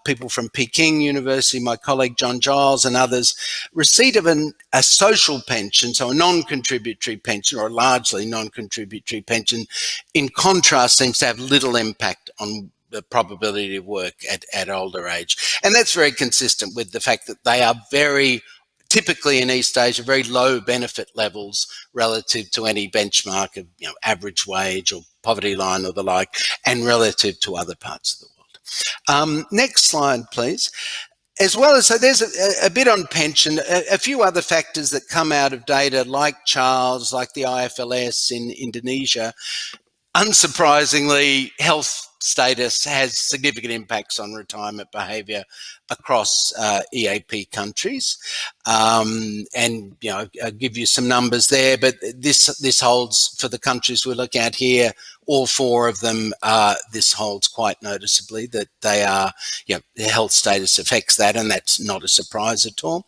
people from Peking University, my colleague John Giles and others. Receipt of a social pension, so a non-contributory pension or a largely non-contributory pension, in contrast, seems to have little impact on the probability of work at older age. And that's very consistent with the fact that they are typically in East Asia, very low benefit levels relative to any benchmark of average wage or poverty line or the like, and relative to other parts of the world. Next slide, please. As well as, so there's a bit on pension, a few other factors that come out of data like CHARLES, like the IFLS in Indonesia. Unsurprisingly, health status has significant impacts on retirement behaviour across EAP countries, and I'll give you some numbers there. But this holds for the countries we're looking at here. All four of them, this holds quite noticeably that they are, the health status affects that, and that's not a surprise at all.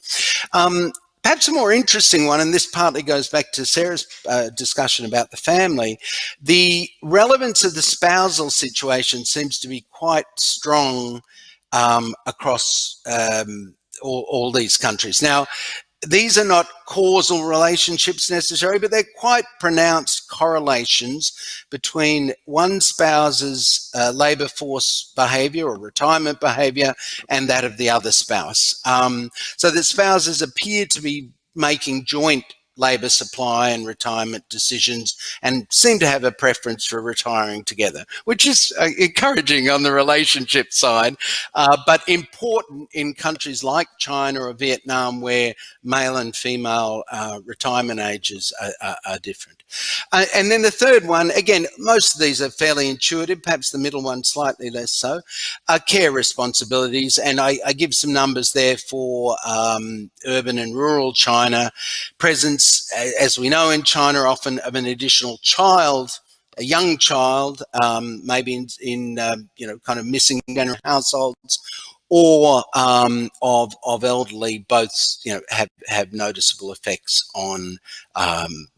Perhaps a more interesting one, and this partly goes back to Sarah's discussion about the family, the relevance of the spousal situation seems to be quite strong across all these countries. Now, these are not causal relationships necessarily, but they're quite pronounced correlations between one spouse's labour force behaviour or retirement behaviour and that of the other spouse. So that spouses appear to be making joint labour supply and retirement decisions and seem to have a preference for retiring together, which is encouraging on the relationship side, but important in countries like China or Vietnam, where male and female retirement ages are different. And then the third one, again, most of these are fairly intuitive, perhaps the middle one slightly less so, are care responsibilities. And I give some numbers there for urban and rural China. Presence, as we know in China, often of an additional child, a young child, maybe in kind of missing general households, or of elderly, both have noticeable effects on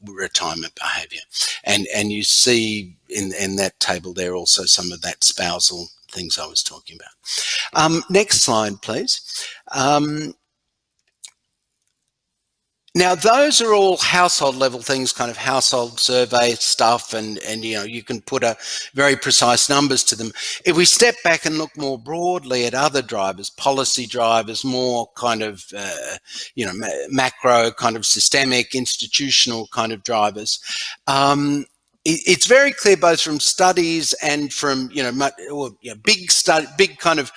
retirement behaviour, and you see in that table there also some of that spousal things I was talking about. Next slide, please. Now, those are all household level things, kind of household survey stuff, and you can put a very precise numbers to them. If we step back and look more broadly at other drivers, policy drivers, more kind of, macro kind of systemic, institutional kind of drivers, it's very clear both from studies and from, big kind of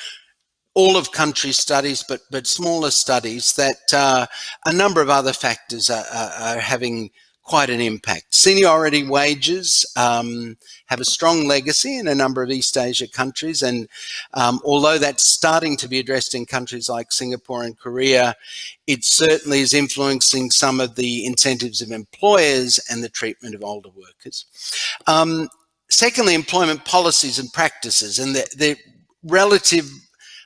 all of country studies, but smaller studies, that a number of other factors are having quite an impact. Seniority wages have a strong legacy in a number of East Asia countries, and although that's starting to be addressed in countries like Singapore and Korea, it certainly is influencing some of the incentives of employers and the treatment of older workers. Secondly, employment policies and practices, and the relative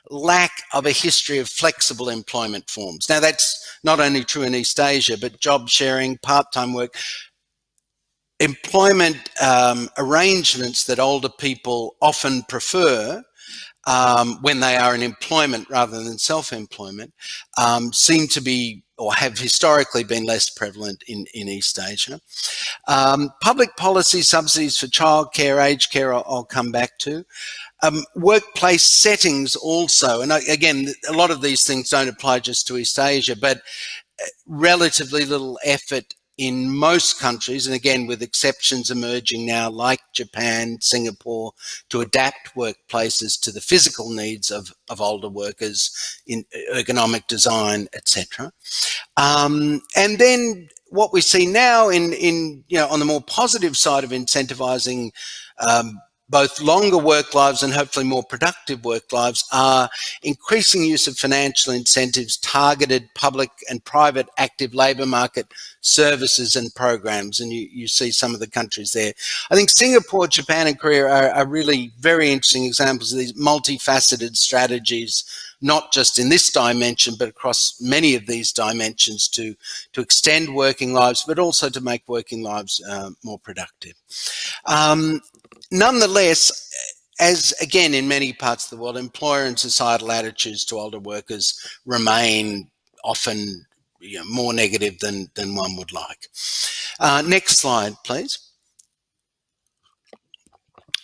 lack of a history of flexible employment forms. Now, that's not only true in East Asia, but job sharing, part-time work, employment arrangements that older people often prefer when they are in employment rather than self-employment seem to be, or have historically been, less prevalent in East Asia. Public policy subsidies for childcare, aged care, I'll come back to. Workplace settings also, and again, a lot of these things don't apply just to East Asia, but relatively little effort in most countries, and again with exceptions emerging now like Japan, Singapore, to adapt workplaces to the physical needs of older workers in ergonomic design, etc. And then what we see now in on the more positive side of incentivizing both longer work lives and hopefully more productive work lives are increasing use of financial incentives, targeted public and private active labour market services and programs. And you see some of the countries there. I think Singapore, Japan and Korea are really very interesting examples of these multifaceted strategies, not just in this dimension, but across many of these dimensions to extend working lives, but also to make working lives more productive. Nonetheless, as again in many parts of the world, employer and societal attitudes to older workers remain often more negative than one would like. Next slide, please.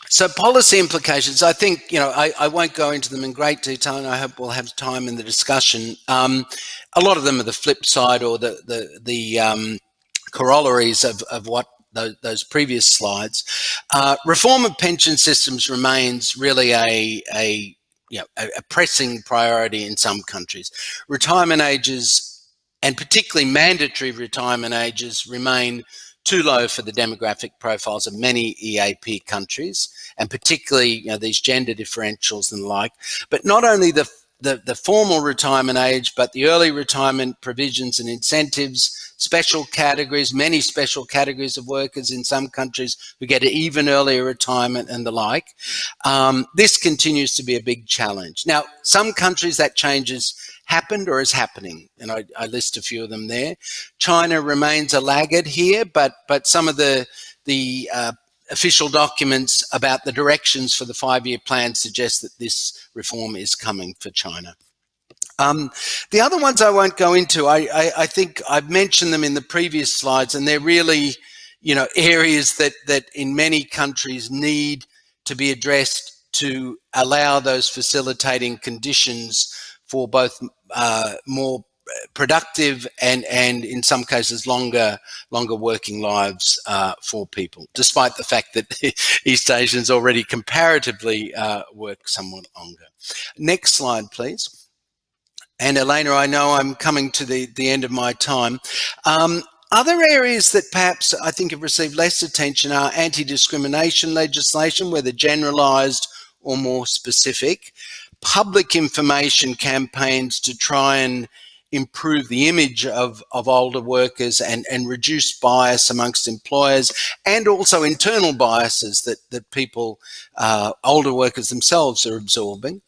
So policy implications, I think, I won't go into them in great detail, and I hope we'll have time in the discussion. A lot of them are the flip side or the corollaries of what those previous slides. Reform of pension systems remains really a pressing priority in some countries. Retirement ages, and particularly mandatory retirement ages, remain too low for the demographic profiles of many EAP countries, and particularly these gender differentials and the like. But not only the formal retirement age, but the early retirement provisions and incentives, special categories, many special categories of workers in some countries who get even earlier retirement and the like. This continues to be a big challenge. Now, some countries that change has happened or is happening, and I list a few of them there. China remains a laggard here, but some of the official documents about the directions for the 5-year plan suggest that this reform is coming for China. The other ones I won't go into. I think I've mentioned them in the previous slides, and they're really, areas that in many countries need to be addressed to allow those facilitating conditions for both more productive and in some cases longer working lives for people, despite the fact that East Asians already comparatively work somewhat longer. Next slide, please. And Elena, I know I'm coming to the end of my time. Other areas that perhaps I think have received less attention are anti-discrimination legislation, whether generalised or more specific, public information campaigns to try and improve the image of older workers and reduce bias amongst employers, and also internal biases that people, older workers themselves, are absorbing.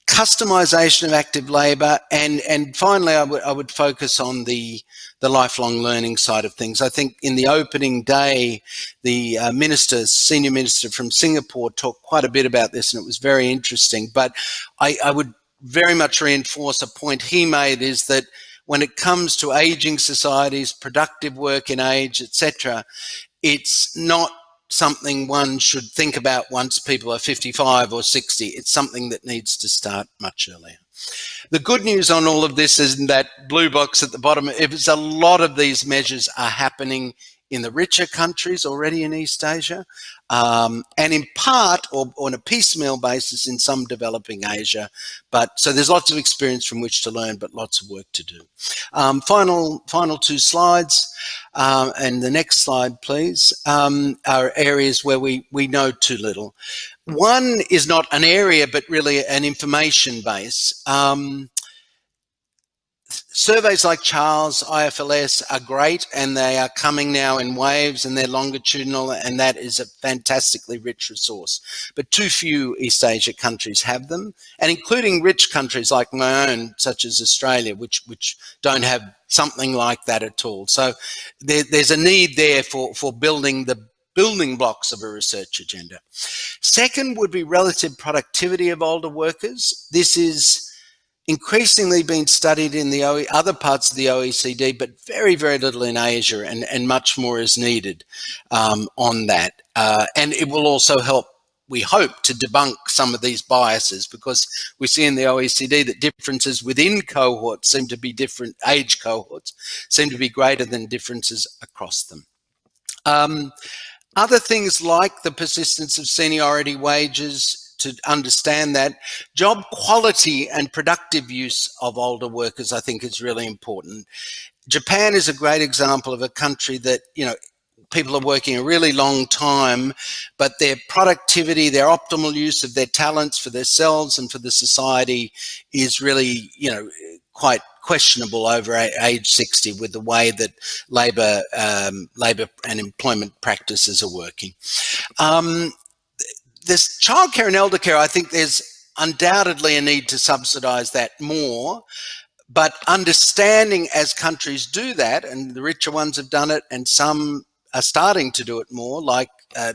Customisation of active labour, and finally I would focus on the lifelong learning side of things. I think in the opening day, the senior minister from Singapore talked quite a bit about this, and it was very interesting. But I would very much reinforce a point he made, is that when it comes to ageing societies, productive work in age, etc., it's not something one should think about once people are 55 or 60. It's something that needs to start much earlier. The good news on all of this is that blue box at the bottom, a lot of these measures are happening in the richer countries already in East Asia, and in part or on a piecemeal basis in some developing Asia. So there's lots of experience from which to learn, but lots of work to do. Final two slides, and the next slide, please, are areas where we know too little. One is not an area, but really an information base. Surveys like Charles, IFLS are great, and they are coming now in waves, and they're longitudinal, and that is a fantastically rich resource. But too few East Asia countries have them, and including rich countries like my own, such as Australia, which don't have something like that at all. So there's a need there for building the building blocks of a research agenda. Second would be relative productivity of older workers. This is increasingly been studied in the other parts of the OECD, but very, very little in Asia, and much more is needed on that. And it will also help we hope to debunk some of these biases, because we see in the OECD that differences within cohorts seem to be different, age cohorts seem to be greater than differences across them. Other things like the persistence of seniority wages, to understand that job quality and productive use of older workers, I think, is really important. Japan is a great example of a country that, people are working a really long time, but their productivity, their optimal use of their talents for themselves and for the society is really, quite questionable over age 60, with the way that labour and employment practices are working. This childcare and elder care, I think there's undoubtedly a need to subsidise that more. But understanding, as countries do that, and the richer ones have done it, and some are starting to do it more, like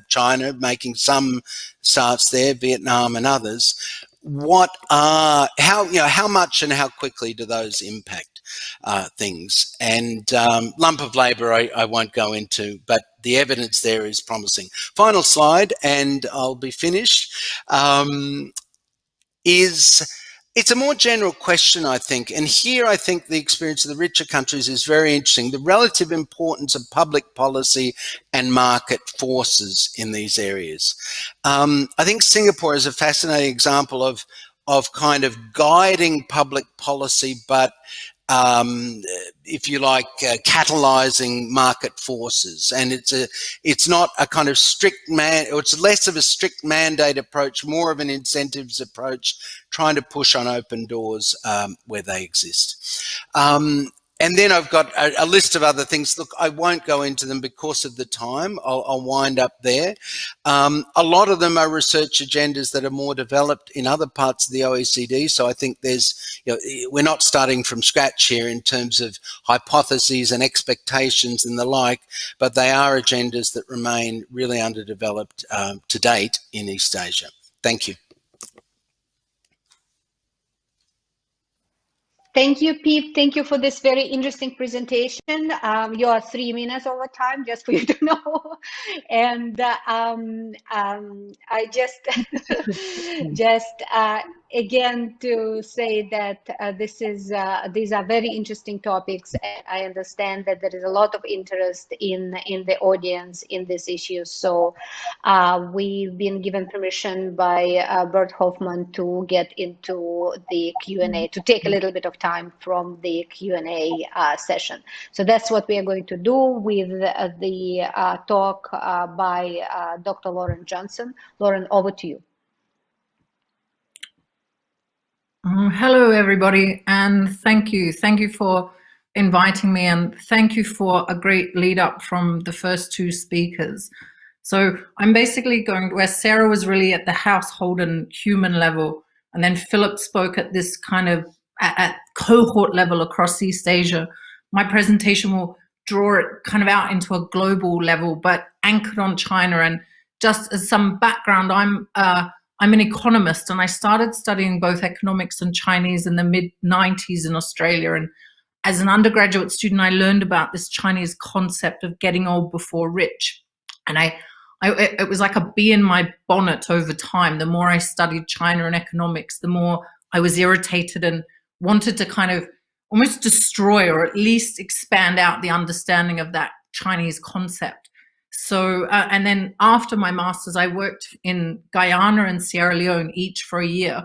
China making some starts there, Vietnam and others. How much and how quickly do those impact things? And lump of labour I won't go into, but the evidence there is promising. Final slide, and I'll be finished. It's a more general question, I think, and here I think the experience of the richer countries is very interesting. The relative importance of public policy and market forces in these areas. I think Singapore is a fascinating example of kind of guiding public policy, but if you like, catalyzing market forces. And it's not a kind of strict or it's less of a strict mandate approach, more of an incentives approach, trying to push on open doors where they exist. And then I've got a list of other things. Look, I won't go into them because of the time. I'll wind up there. A lot of them are research agendas that are more developed in other parts of the OECD. So I think we're not starting from scratch here in terms of hypotheses and expectations and the like, but they are agendas that remain really underdeveloped to date in East Asia. Thank you. Thank you, Pete. Thank you for this very interesting presentation. You are 3 minutes over time, just for you to know. And I just again to say that these are very interesting topics. And I understand that there is a lot of interest in the audience in this issue. So we've been given permission by Bert Hoffman to get into the Q&A, to take a little bit of time from the Q&A session. So that's what we are going to do with the talk by Dr. Lauren Johnson. Lauren, over to you. Hello, everybody, and thank you. Thank you for inviting me, and thank you for a great lead up from the first two speakers. So I'm basically going where Sarah was really at the household and human level, and then Philip spoke at this kind of at cohort level across East Asia. My presentation will draw it kind of out into a global level, but anchored on China. And just as some background, I'm an economist, and I started studying both economics and Chinese in the mid-90s in Australia. And as an undergraduate student, I learned about this Chinese concept of getting old before rich. And it was like a bee in my bonnet over time. The more I studied China and economics, the more I was irritated and wanted to kind of almost destroy or at least expand out the understanding of that Chinese concept. So, and then after my master's, I worked in Guyana and Sierra Leone, each for a year.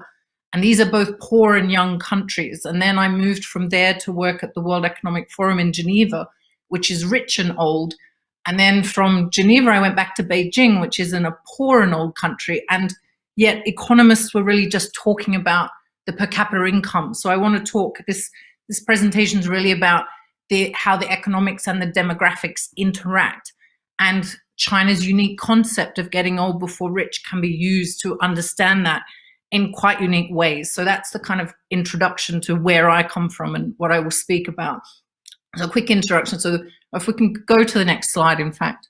And these are both poor and young countries. And then I moved from there to work at the World Economic Forum in Geneva, which is rich and old. And then from Geneva, I went back to Beijing, which is in a poor and old country. And yet economists were really just talking about the per capita income. So I want to talk, this presentation is really about how the economics and the demographics interact. And China's unique concept of getting old before rich can be used to understand that in quite unique ways. So that's the kind of introduction to where I come from and what I will speak about. So a quick introduction. So if we can go to the next slide, in fact.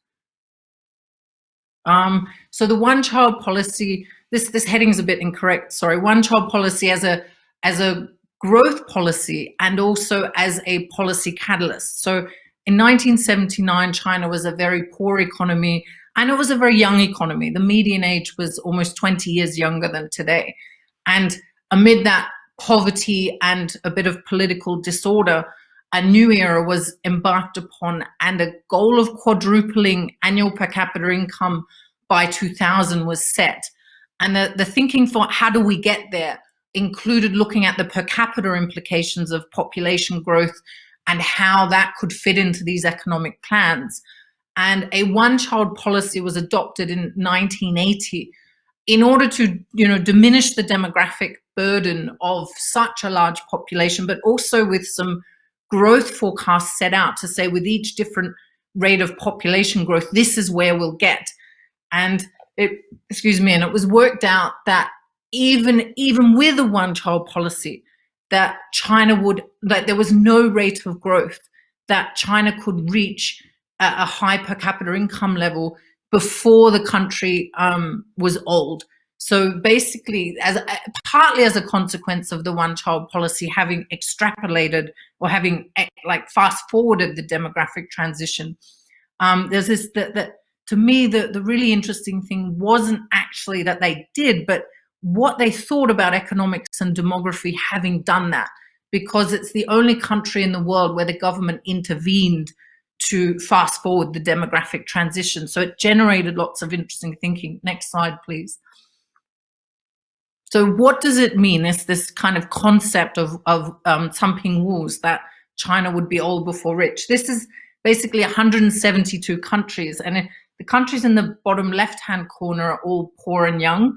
So the one-child policy, this heading is a bit incorrect, sorry. One-child policy as a growth policy and also as a policy catalyst. So in 1979, China was a very poor economy, And it was a very young economy. The median age was almost 20 years younger than today. And amid that poverty and a bit of political disorder, a new era was embarked upon, and a goal of quadrupling annual per capita income by 2000 was set. And the thinking for how do we get there included looking at the per capita implications of population growth and how that could fit into these economic plans. And a one-child policy was adopted in 1980 in order to, diminish the demographic burden of such a large population, but also with some growth forecasts set out to say with each different rate of population growth, this is where we'll get. And it was worked out that even with a one-child policy, that there was no rate of growth, that China could reach a high per capita income level before the country was old. So basically, partly as a consequence of the one-child policy having extrapolated or having fast-forwarded the demographic transition, there's this that to me the really interesting thing wasn't actually that they did, but what they thought about economics and demography having done that, because it's the only country in the world where the government intervened to fast forward the demographic transition. So it generated lots of interesting thinking. Next slide, please. So what does it mean? It's this kind of concept of Tsinghua, that China would be old before rich. This is basically 172 countries, and the countries in the bottom left-hand corner are all poor and young,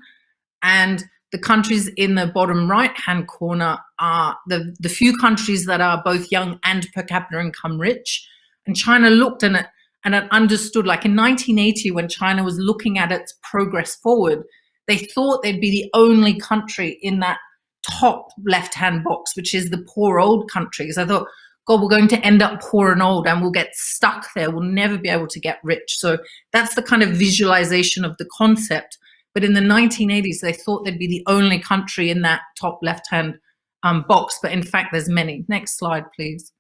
and the countries in the bottom right-hand corner are the few countries that are both young and per capita income rich. And China looked at it and it understood, like in 1980, when China was looking at its progress forward, they thought they'd be the only country in that top left-hand box, which is the poor old countries. I thought, God, we're going to end up poor and old and we'll get stuck there. We'll never be able to get rich. So that's the kind of visualization of the concept. But in the 1980s, they thought they'd be the only country in that top left-hand box. But in fact, there's many. Next slide, please.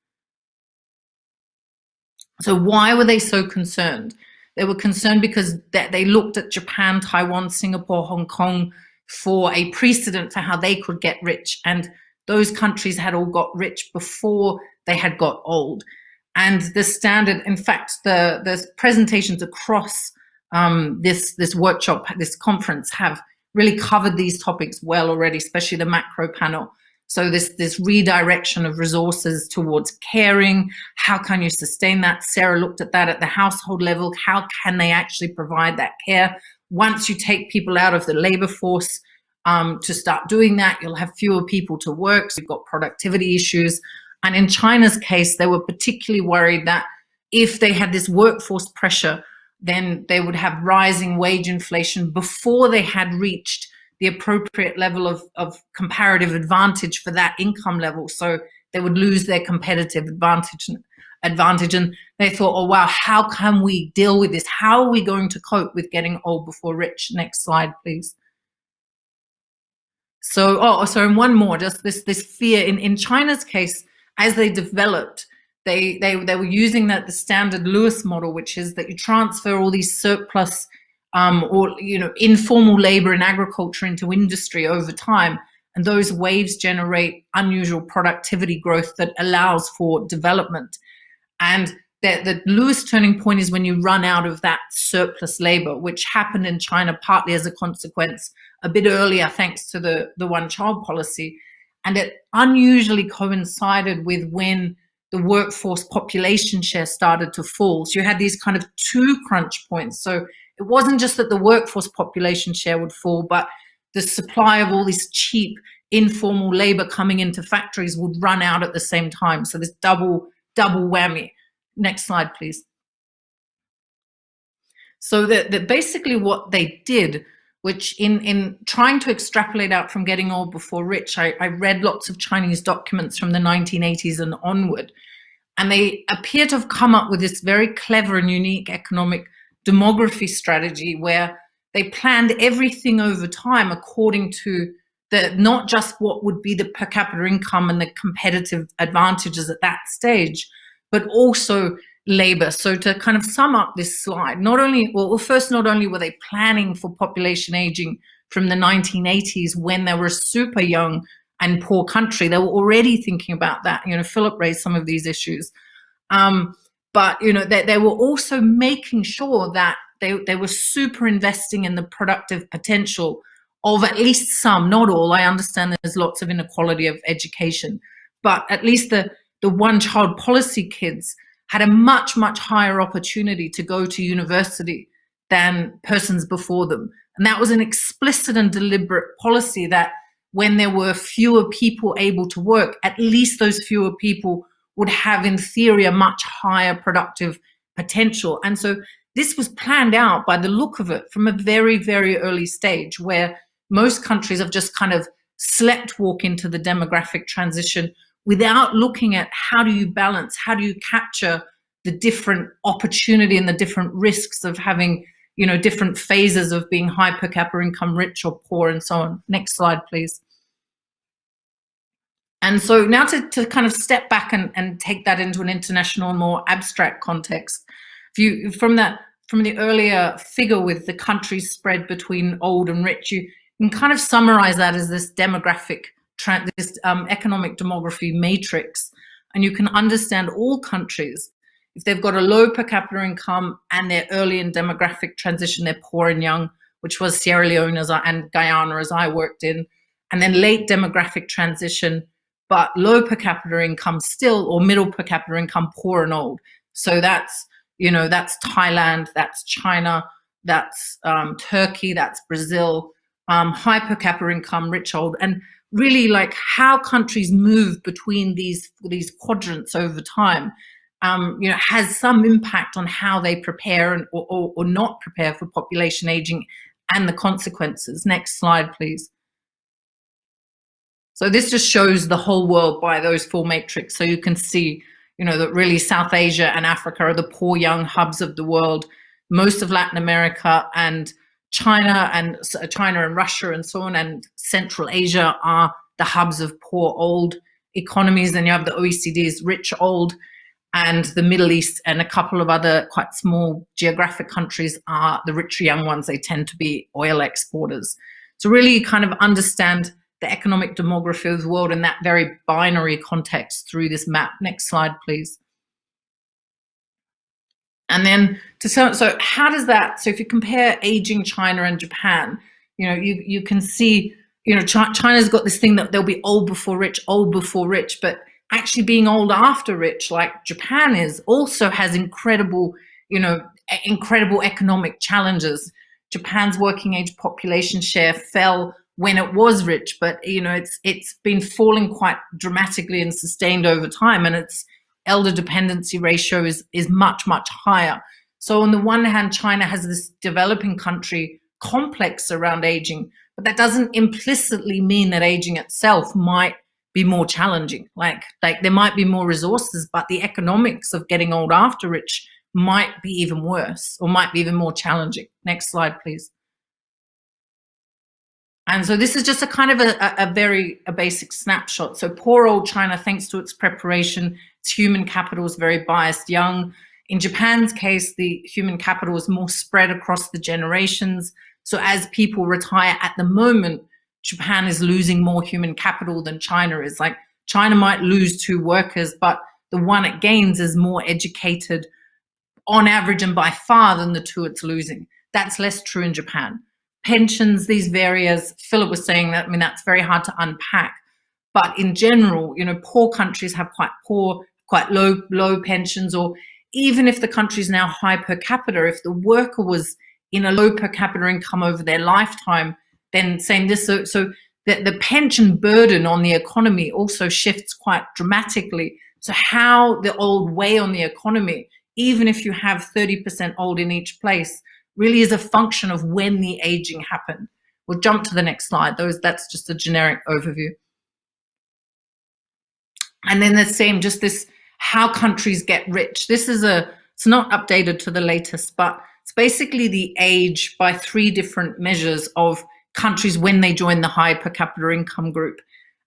So why were they so concerned? They were concerned because they looked at Japan, Taiwan, Singapore, Hong Kong for a precedent for how they could get rich. And those countries had all got rich before they had got old. And the standard, in fact, the presentations across this workshop, this conference, have really covered these topics well already, especially the macro panel. So this redirection of resources towards caring, how can you sustain that? Sarah looked at that at the household level. How can they actually provide that care? Once you take people out of the labor force to start doing that, you'll have fewer people to work. So you've got productivity issues. And in China's case, they were particularly worried that if they had this workforce pressure, then they would have rising wage inflation before they had reached the appropriate level of comparative advantage for that income level. So they would lose their competitive advantage. And they thought, oh, wow, how can we deal with this? How are we going to cope with getting old before rich? Next slide, please. So, and one more, just this fear. In China's case, as they developed, they were using the standard Lewis model, which is that you transfer all these surplus informal labor in agriculture into industry over time. And those waves generate unusual productivity growth that allows for development. And the Lewis turning point is when you run out of that surplus labor, which happened in China partly as a consequence a bit earlier, thanks to the one-child policy. And it unusually coincided with when the workforce population share started to fall. So you had these kind of two crunch points. So it wasn't just that the workforce population share would fall, but the supply of all this cheap informal labor coming into factories would run out at the same time. So this double whammy. Next slide, please. So that basically what they did, which in trying to extrapolate out from getting old before rich, I read lots of Chinese documents from the 1980s and onward, and they appear to have come up with this very clever and unique economic demography strategy where they planned everything over time according to not just what would be the per capita income and the competitive advantages at that stage, but also labor. So to kind of sum up this slide, not only were they planning for population aging from the 1980s when they were a super young and poor country, they were already thinking about that. Philip raised some of these issues. But they were also making sure that they were super investing in the productive potential of at least some, not all. I understand there's lots of inequality of education, but at least the one-child policy kids had a much, much higher opportunity to go to university than persons before them. And that was an explicit and deliberate policy, that when there were fewer people able to work, at least those fewer people would have, in theory, a much higher productive potential. And so this was planned out, by the look of it, from a very, very early stage, where most countries have just kind of sleptwalk into the demographic transition without looking at how do you balance, how do you capture the different opportunity and the different risks of having, different phases of being high per capita income, rich or poor, and so on. Next slide, please. And so now to kind of step back and take that into an international, more abstract context, from the earlier figure with the countries spread between old and rich, you can kind of summarize that as this demographic, this economic demography matrix. And you can understand all countries, if they've got a low per capita income and they're early in demographic transition, they're poor and young, which was Sierra Leone and Guyana, as I worked in, and then late demographic transition, but low per capita income still, or middle per capita income, poor and old. So that's Thailand, that's China, that's Turkey, that's Brazil, high per capita income, rich, old, and really like how countries move between these quadrants over time, has some impact on how they prepare or not prepare for population aging and the consequences. Next slide, please. So this just shows the whole world by those four matrix. So you can see, that really South Asia and Africa are the poor young hubs of the world. Most of Latin America and China and Russia and so on, and Central Asia are the hubs of poor old economies. Then you have the OECD's rich old, and the Middle East and a couple of other quite small geographic countries are the richer young ones. They tend to be oil exporters. So really kind of understand the economic demography of the world in that very binary context through this map. Next slide, please. And then so how does that, so if you compare aging China and Japan, you can see, China's got this thing that they'll be old before rich, but actually being old after rich, like Japan is, also has incredible economic challenges. Japan's working age population share fell when it was rich, but it's been falling quite dramatically and sustained over time, and its elder dependency ratio is much, much higher. So on the one hand, China has this developing country complex around aging, but that doesn't implicitly mean that aging itself might be more challenging. Like there might be more resources, but the economics of getting old after rich might be even worse, or might be even more challenging. Next slide, please. And so this is just a kind of a basic snapshot. So poor old China, thanks to its preparation, its human capital is very biased young. In Japan's case, the human capital is more spread across the generations. So as people retire at the moment, Japan is losing more human capital than China is. Like China might lose 2 workers, but the one it gains is more educated on average and by far than the 2 it's losing. That's less true in Japan. Pensions, these vary, as Philip was saying, that that's very hard to unpack. But in general, poor countries have quite low pensions, or even if the country is now high per capita, if the worker was in a low per capita income over their lifetime, then saying this, so that the pension burden on the economy also shifts quite dramatically. So how the old weigh on the economy, even if you have 30% old in each place, really is a function of when the aging happened. We'll jump to the next slide. That's just a generic overview. And then the same, just this, how countries get rich. It's not updated to the latest, but it's basically the age by 3 different measures of countries when they join the high per capita income group.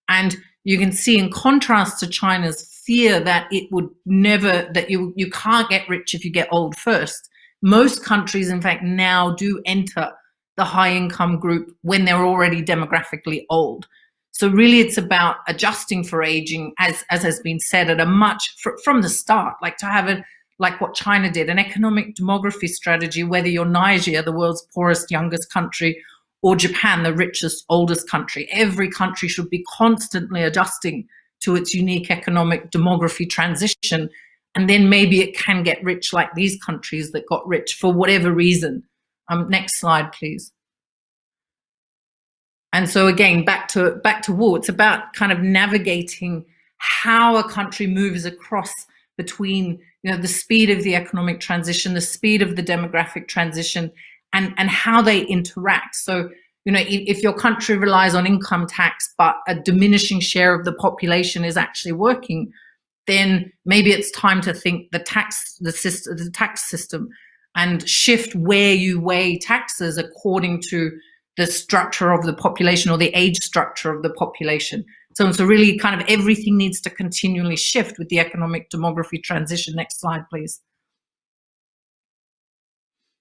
And you can see, in contrast to China's fear that it would never, that you can't get rich if you get old first. Most countries, in fact, now do enter the high income group when they're already demographically old. So really it's about adjusting for aging, as has been said, at a much, from the start, like to have a, like what China did, an economic demography strategy, whether you're Nigeria, the world's poorest, youngest country, or Japan, the richest, oldest country. Every country should be constantly adjusting to its unique economic demography transition. And then maybe it can get rich like these countries that got rich for whatever reason. Next slide, please. And so again, back to Wu, it's about kind of navigating how a country moves across between, you know, the speed of the economic transition, the speed of the demographic transition, and how they interact. So, you know, if your country relies on income tax, but a diminishing share of the population is actually working, then maybe it's time to think the tax system and shift where you weigh taxes according to the structure of the population or the age structure of the population. So really kind of everything needs to continually shift with the economic demography transition. Next slide, please.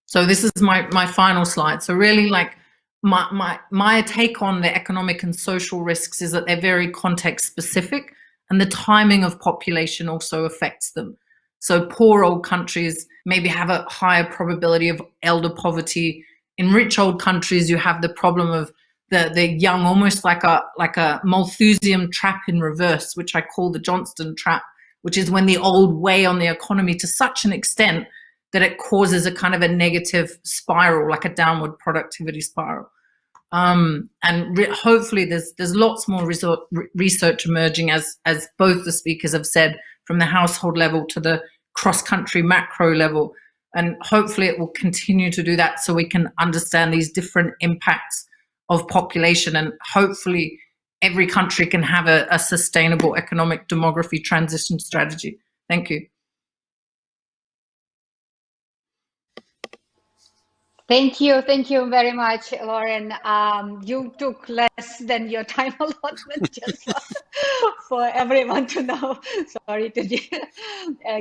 So this is my final slide. So really, like, my take on the economic and social risks is that they're very context specific, and the timing of population also affects them. So poor old countries maybe have a higher probability of elder poverty. In rich old countries, you have the problem of the young, almost like a Malthusian trap in reverse, which I call the Johnston trap, which is when the old weigh on the economy to such an extent that it causes a kind of a negative spiral, like a downward productivity spiral. Hopefully there's lots more research emerging, as both the speakers have said, from the household level to the cross-country macro level. And hopefully it will continue to do that so we can understand these different impacts of population, and hopefully every country can have a sustainable economic demography transition strategy. Thank you. Thank you very much, Lauren. You took less than your time allotment, just for everyone to know. Sorry to be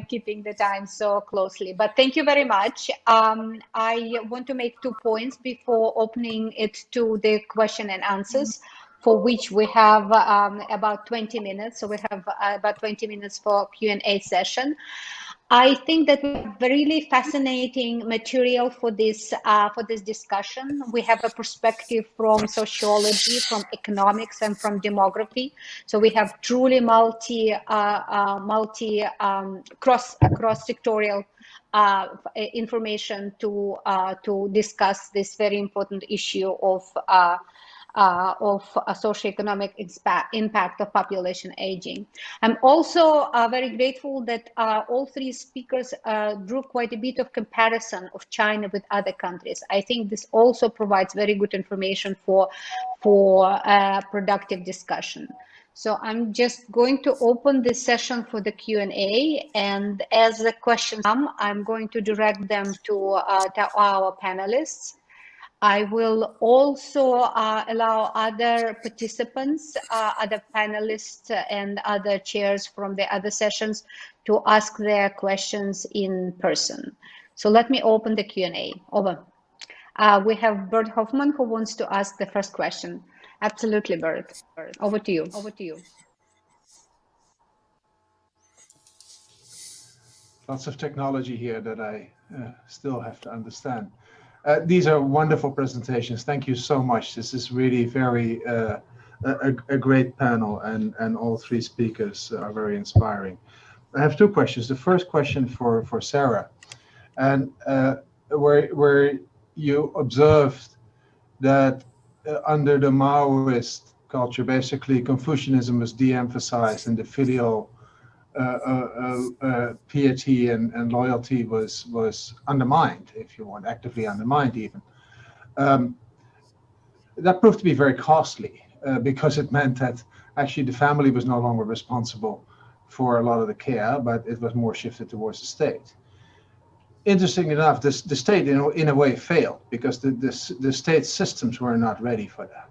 keeping the time so closely, but thank you very much. I want to make 2 points before opening it to the question and answers, for which we have about 20 minutes. So we have about 20 minutes for Q&A session. I think that we have really fascinating material for this discussion. We have a perspective from sociology, from economics, and from demography. So we have truly cross-sectorial information to discuss this very important issue of socioeconomic impact of population aging. I'm also very grateful that all 3 speakers drew quite a bit of comparison of China with other countries. I think this also provides very good information for productive discussion. So I'm just going to open this session for the Q&A, and as the questions come, I'm going to direct them to our panelists. I will also allow other participants, other panelists, and other chairs from the other sessions to ask their questions in person. So let me open the Q&A. Over. We have Bert Hoffman, who wants to ask the first question. Absolutely, Bert. Over to you. Lots of technology here that I still have to understand. These are wonderful presentations. Thank you so much. This is really very a great panel, and all 3 speakers are very inspiring. I have 2 questions. The first question for Sarah, and where you observed that under the Maoist culture, basically Confucianism was de-emphasized and the filial piety and loyalty was undermined, if you want, actively undermined even. That proved to be very costly because it meant that actually the family was no longer responsible for a lot of the care, but it was more shifted towards the state. Interestingly enough, the state in a way failed because the state systems were not ready for that.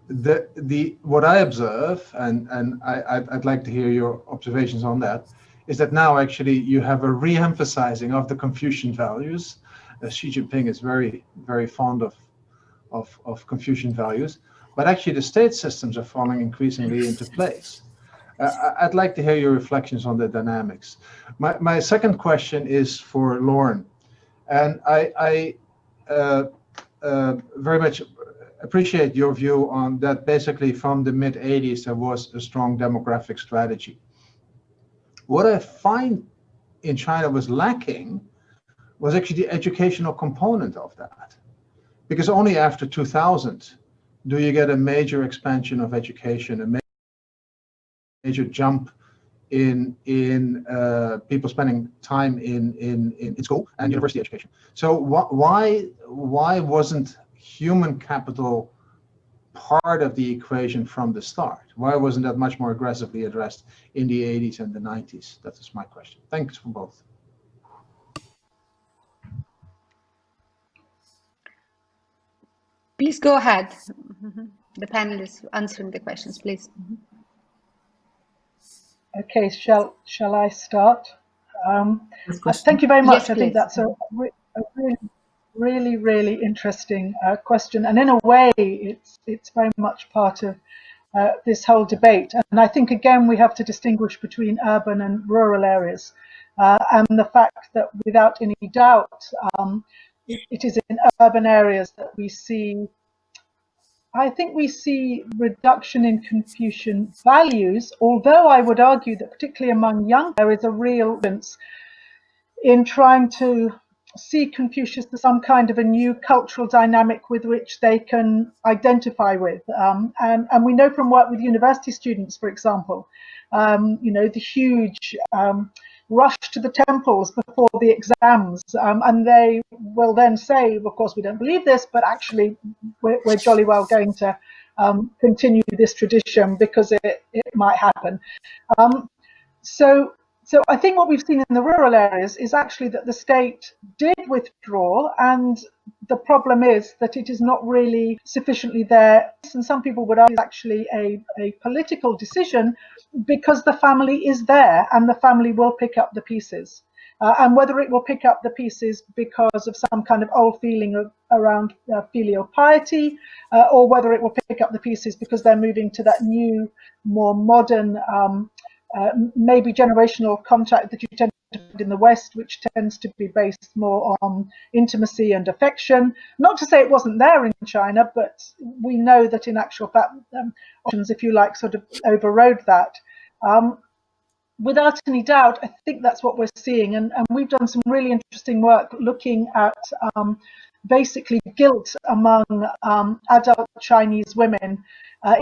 what I observe, and I'd like to hear your observations on that, is that now actually you have a re-emphasizing of the Confucian values. Xi Jinping is very, very fond of Confucian values, but actually the state systems are falling increasingly into place. I'd like to hear your reflections on the dynamics. My second question is for Lauren, and I very much appreciate your view on that. Basically, from the mid-'80s, there was a strong demographic strategy. What I find in China was lacking was actually the educational component of that, because only after 2000 do you get a major expansion of education, a major jump in people spending time in school and university education. So why wasn't human capital part of the equation from the start? Why wasn't that much more aggressively addressed in the 80s and the 90s? That is my question. Thanks for both. Please go ahead. The panel is answering the questions, please. Okay, shall I start? Thank you very much. Yes, I think please. that's a really interesting question, and in a way, it's very much part of this whole debate. And I think again we have to distinguish between urban and rural areas, and the fact that without any doubt, it is in urban areas that we see. I think we see reduction in Confucian values, although I would argue that particularly among young, there is a real difference in trying to see Confucius as some kind of a new cultural dynamic with which they can identify with. And we know from work with university students, for example, the huge rush to the temples before the exams, and they will then say, of course, we don't believe this, but actually we're jolly well going to continue this tradition because it might happen. So I think what we've seen in the rural areas is actually that the state did withdraw, and the problem is that it is not really sufficiently there. And some people would argue it's actually a political decision because the family is there and the family will pick up the pieces. And whether it will pick up the pieces because of some kind of old feeling around filial piety, or whether it will pick up the pieces because they're moving to that new, more modern maybe generational contact that you tend to find in the West, which tends to be based more on intimacy and affection. Not to say it wasn't there in China, but we know that in actual fact, options, if you like, sort of overrode that. Without any doubt, I think that's what we're seeing. And we've done some really interesting work looking at basically guilt among adult Chinese women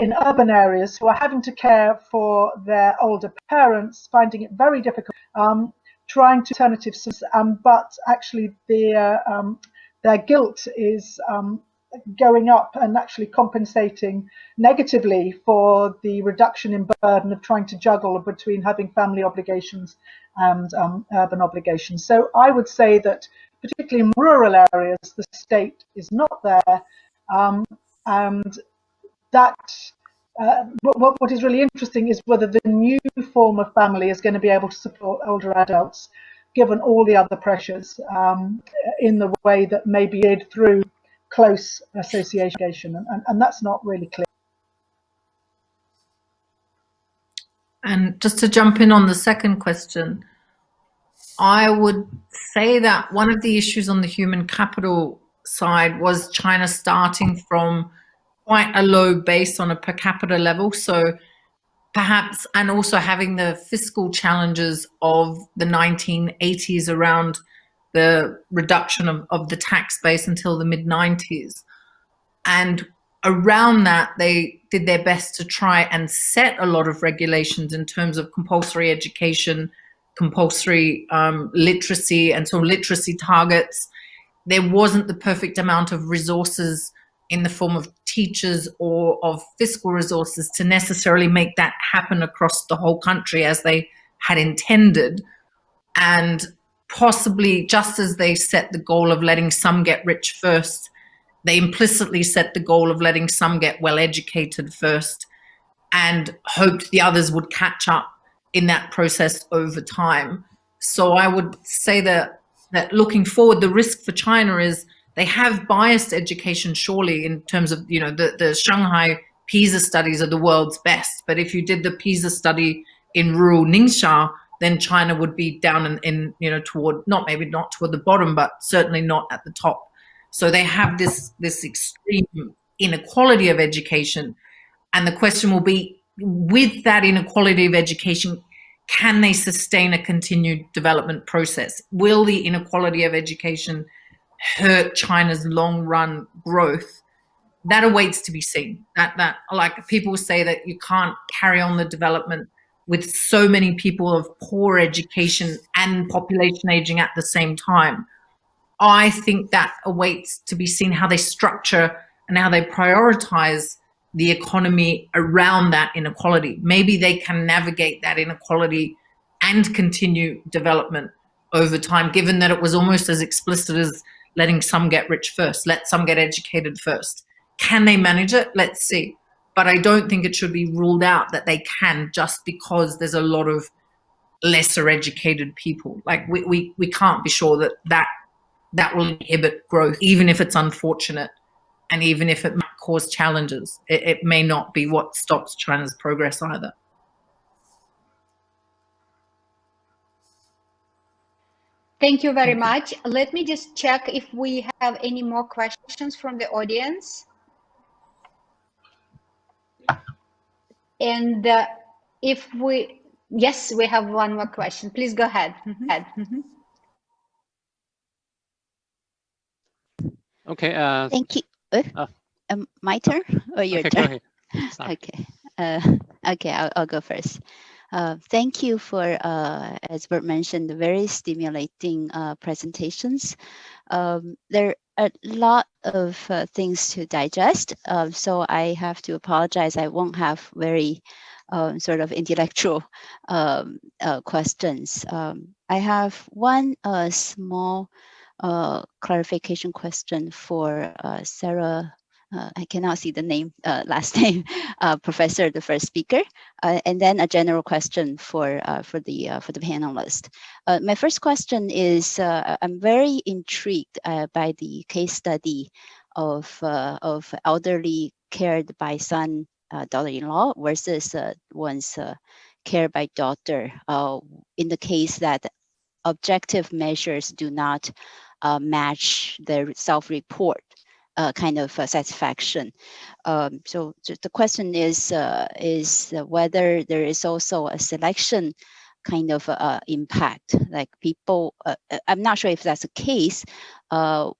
in urban areas who are having to care for their older parents, finding it very difficult, trying to alternatives, but actually their guilt is going up and actually compensating negatively for the reduction in burden of trying to juggle between having family obligations and urban obligations. So I would say that particularly in rural areas, the state is not there, and that what is really interesting is whether the new form of family is going to be able to support older adults, given all the other pressures, in the way that maybe did through close association, and that's not really clear. And just to jump in on the second question, I would say that one of the issues on the human capital side was China starting from quite a low base on a per capita level. So perhaps, and also having the fiscal challenges of the 1980s around the reduction of the tax base until the mid-90s. And around that, they did their best to try and set a lot of regulations in terms of compulsory education, compulsory literacy, and so literacy targets. There wasn't the perfect amount of resources in the form of teachers or of fiscal resources to necessarily make that happen across the whole country as they had intended. And possibly just as they set the goal of letting some get rich first, they implicitly set the goal of letting some get well educated first and hoped the others would catch up in that process over time. So I would say that looking forward, the risk for China is they have biased education, surely, in terms of, you know, the Shanghai PISA studies are the world's best. But if you did the PISA study in rural Ningxia, then China would be down in you know, toward, maybe not toward the bottom, but certainly not at the top. So they have this extreme inequality of education. And the question will be, with that inequality of education, can they sustain a continued development process? Will the inequality of education hurt China's long-run growth? That awaits to be seen. That like people say that you can't carry on the development with so many people of poor education and population aging at the same time. I think that awaits to be seen how they structure and how they prioritize the economy around that inequality. Maybe they can navigate that inequality and continue development over time, given that it was almost as explicit as letting some get rich first, let some get educated first. Can they manage it? Let's see. But I don't think it should be ruled out that they can, just because there's a lot of lesser educated people. Like we can't be sure that will inhibit growth, even if it's unfortunate and even if it might cause challenges. It may not be what stops China's progress either. Thank you very much. Let me just check if we have any more questions from the audience. And if we, yes, we have one more question. Please go ahead. Okay. Thank you. My turn or your turn? Go ahead. Okay. Okay, I'll go first. Thank you for, as Bert mentioned, very stimulating presentations. There are a lot of things to digest, so I have to apologize. I won't have very sort of intellectual questions. I have one small clarification question for Sarah. I cannot see the name, last name, Professor, the first speaker, and then a general question for the panelist. My first question is, I'm very intrigued by the case study of elderly cared by son, daughter-in-law versus one's cared by daughter. In the case that objective measures do not match the self-report kind of satisfaction. So the question is whether there is also a selection kind of impact, like people, I'm not sure if that's the case,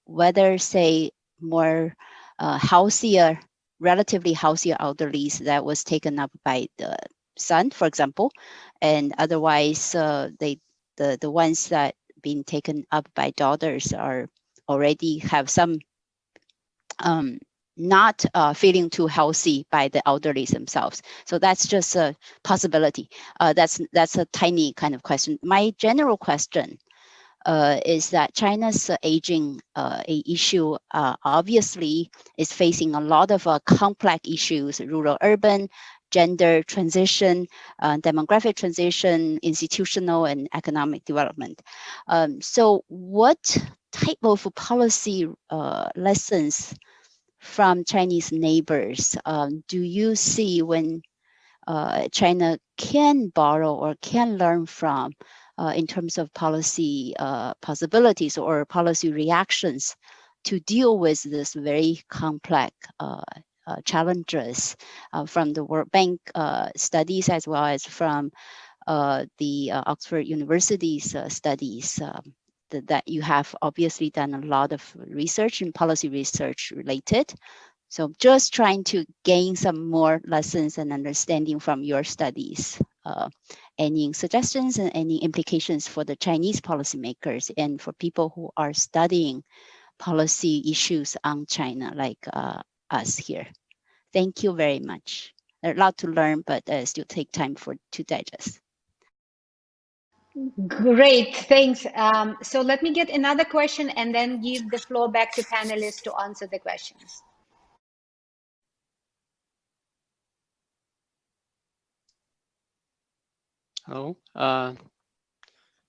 whether say more healthier, relatively healthier elderlies that was taken up by the son, for example, and otherwise the ones that being taken up by daughters are already have some not feeling too healthy by the elderly themselves. So that's just a possibility. That's a tiny kind of question. My general question is that China's aging issue obviously is facing a lot of complex issues: rural, urban, gender transition, demographic transition, institutional and economic development. So what type of policy lessons from Chinese neighbors do you see when China can borrow or can learn from in terms of policy possibilities or policy reactions to deal with this very complex challenges from the World Bank studies, as well as from the Oxford University's studies, that you have obviously done a lot of research and policy research related. So just trying to gain some more lessons and understanding from your studies. Any suggestions and any implications for the Chinese policymakers and for people who are studying policy issues on China, like us here. Thank you very much. There's a lot to learn, but still take time to digest. Great, thanks. So let me get another question and then give the floor back to panelists to answer the questions. Hello.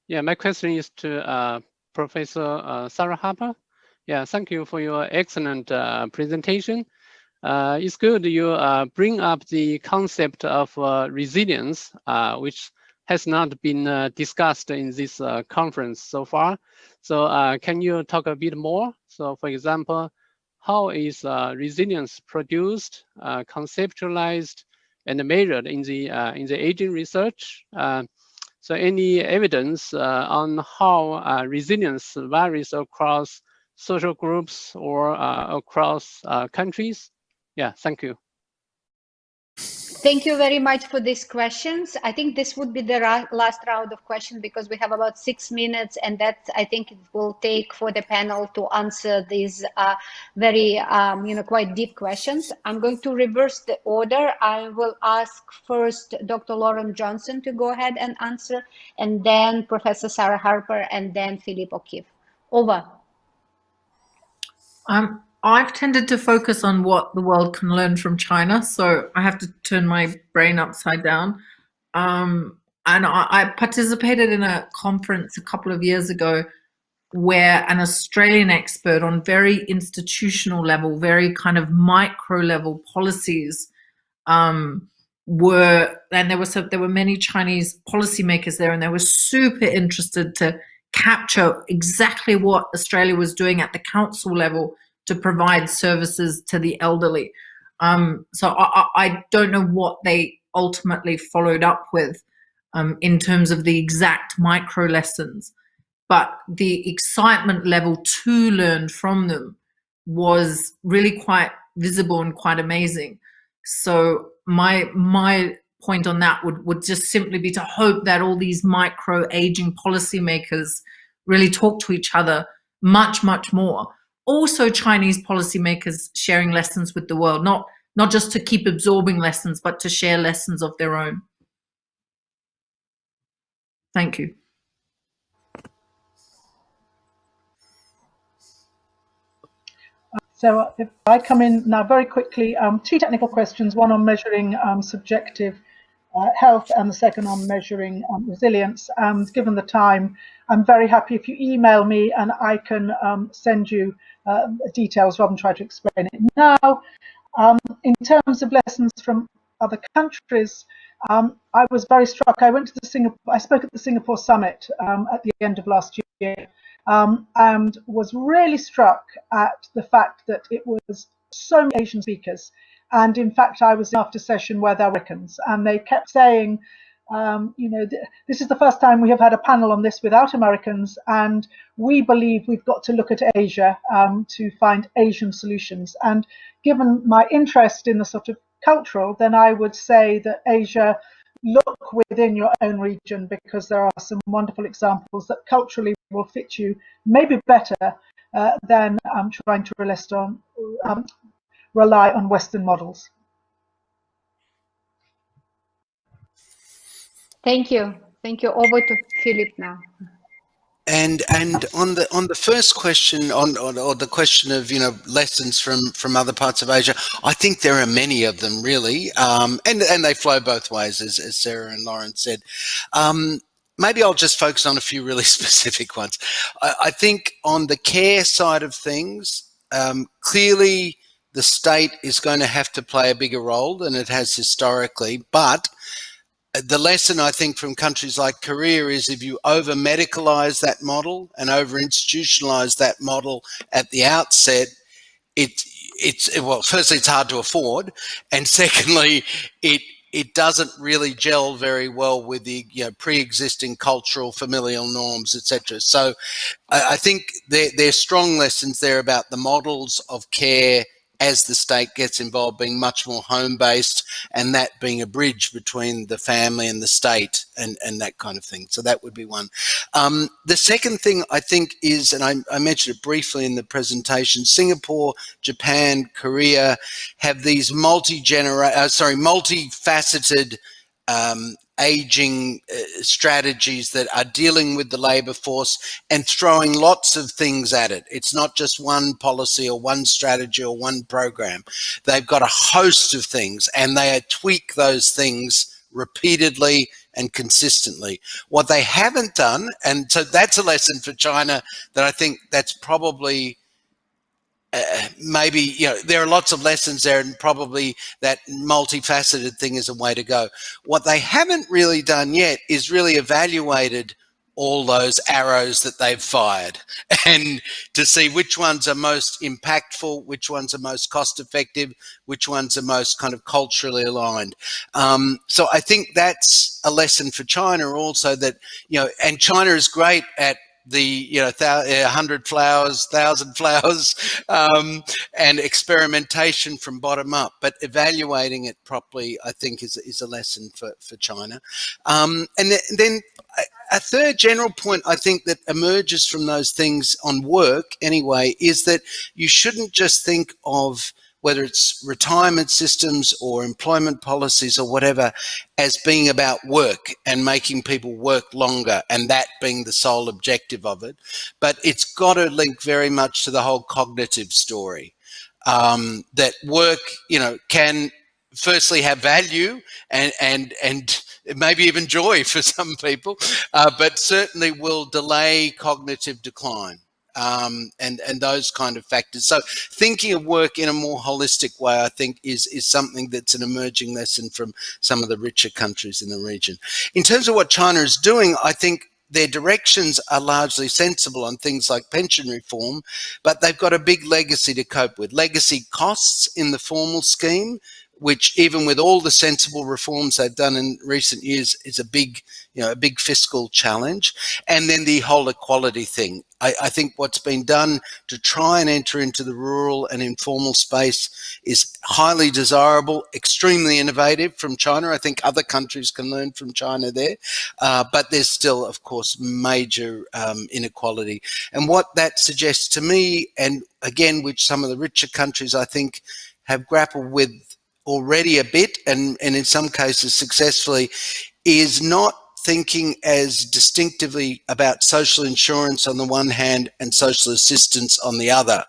Yeah, my question is to Professor Sarah Harper. Yeah, thank you for your excellent presentation. It's good you bring up the concept of resilience, which has not been discussed in this conference so far. So can you talk a bit more? So for example, how is resilience produced, conceptualized, and measured in the aging research? So any evidence on how resilience varies across social groups or across countries? Yeah, thank you. Thank you very much for these questions. I think this would be the last round of questions because we have about 6 minutes, and that I think it will take for the panel to answer these very, quite deep questions. I'm going to reverse the order. I will ask first Dr. Lauren Johnson to go ahead and answer, and then Professor Sarah Harper, and then Philip O'Keefe. Over. I've tended to focus on what the world can learn from China, so I have to turn my brain upside down. And I participated in a conference a couple of years ago where an Australian expert on very institutional level, very kind of micro level policies were, and there were many Chinese policymakers there, and they were super interested to capture exactly what Australia was doing at the council level to provide services to the elderly. So I don't know what they ultimately followed up with in terms of the exact micro lessons, but the excitement level to learn from them was really quite visible and quite amazing. So my point on that would just simply be to hope that all these micro aging policymakers really talk to each other much more. Also, Chinese policymakers sharing lessons with the world, not just to keep absorbing lessons, but to share lessons of their own. Thank you. So if I come in now very quickly, 2 technical questions, one on measuring subjective health and the second on measuring resilience. And given the time, I'm very happy if you email me and I can send you details rather than try to explain it now. In terms of lessons from other countries, I was very struck. I spoke at the Singapore summit at the end of last year, and was really struck at the fact that it was so many Asian speakers. And in fact, I was in after session where there were Americans, and they kept saying, this is the first time we have had a panel on this without Americans, and we believe we've got to look at Asia to find Asian solutions. And given my interest in the sort of cultural, then I would say that Asia, look within your own region, because there are some wonderful examples that culturally will fit you maybe better than trying to rely on Western models. Thank you. Thank you. Over to Philip now. And on the first question, or the question of lessons from other parts of Asia, I think there are many of them really, and they flow both ways, as Sarah and Lauren said. Maybe I'll just focus on a few really specific ones. I think on the care side of things, clearly the state is going to have to play a bigger role than it has historically, but the lesson I think from countries like Korea is if you over medicalize that model and over institutionalize that model at the outset, well, firstly, it's hard to afford, and secondly, it doesn't really gel very well with the pre-existing cultural familial norms, etc. So I think there's strong lessons there about the models of care as the state gets involved being much more home-based, and that being a bridge between the family and the state and that kind of thing. So that would be one. The second thing I think is, and I mentioned it briefly in the presentation, Singapore, Japan, Korea have these multifaceted aging strategies that are dealing with the labour force and throwing lots of things at it. It's not just one policy or one strategy or one program. They've got a host of things, and they tweak those things repeatedly and consistently. What they haven't done, and so that's a lesson for China that I think that's probably maybe, you know, there are lots of lessons there, and probably that multifaceted thing is a way to go. What they haven't really done yet is really evaluated all those arrows that they've fired and to see which ones are most impactful, which ones are most cost effective, which ones are most kind of culturally aligned. So I think that's a lesson for China also, that, you know, and China is great at the, you know, 100 flowers, 1,000 flowers, and experimentation from bottom up, but evaluating it properly, I think, is a lesson for China. And then a third general point I think that emerges from those things on work anyway is that you shouldn't just think of whether it's retirement systems or employment policies or whatever as being about work and making people work longer and that being the sole objective of it. But it's got to link very much to the whole cognitive story, that work, you know, can firstly have value and maybe even joy for some people, but certainly will delay cognitive decline. And those kind of factors. So thinking of work in a more holistic way, I think, is something that's an emerging lesson from some of the richer countries in the region. In terms of what China is doing, I think their directions are largely sensible on things like pension reform, but they've got a big legacy to cope with. Legacy costs in the formal scheme, which even with all the sensible reforms they've done in recent years is a big, you know, a big fiscal challenge. And then the whole equality thing. I think what's been done to try and enter into the rural and informal space is highly desirable, extremely innovative from China. I think other countries can learn from China there, but there's still, of course, major inequality. And what that suggests to me, and again, which some of the richer countries, I think, have grappled with already a bit, and in some cases successfully, is not thinking as distinctively about social insurance on the one hand and social assistance on the other,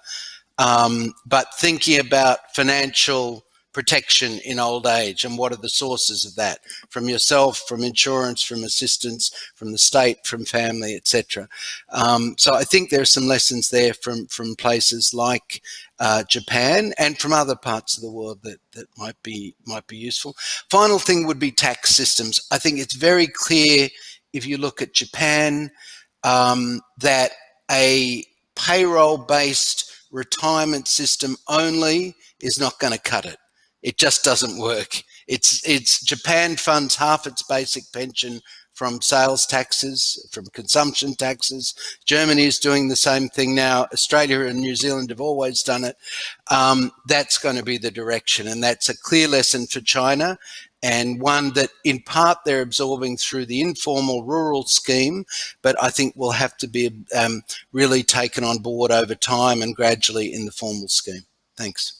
but thinking about financial protection in old age and what are the sources of that, from yourself, from insurance, from assistance, from the state, from family, etc. So I think there are some lessons there from places like Japan and from other parts of the world that might be useful. Final thing would be tax systems. I think it's very clear if you look at Japan that a payroll-based retirement system only is not going to cut it. It just doesn't work. It's Japan funds half its basic pension from sales taxes, from consumption taxes. Germany is doing the same thing now. Australia and New Zealand have always done it. That's going to be the direction, and that's a clear lesson for China, and one that in part they're absorbing through the informal rural scheme, but I think will have to be really taken on board over time and gradually in the formal scheme. Thanks.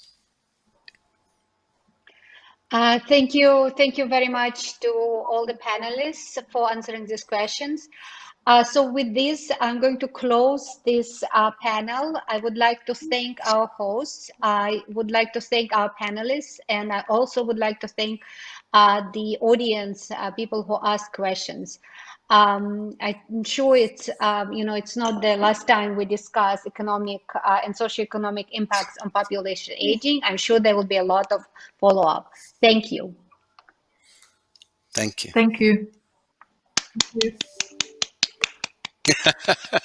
Thank you very much to all the panelists for answering these questions. So with this, I'm going to close this panel. I would like to thank our hosts. I would like to thank our panelists, and I also would like to thank the audience, people who ask questions. I'm sure it's it's not the last time we discuss economic and socioeconomic impacts on population aging. I'm sure there will be a lot of follow-up. Thank you. Thank you. Thank you. Thank you.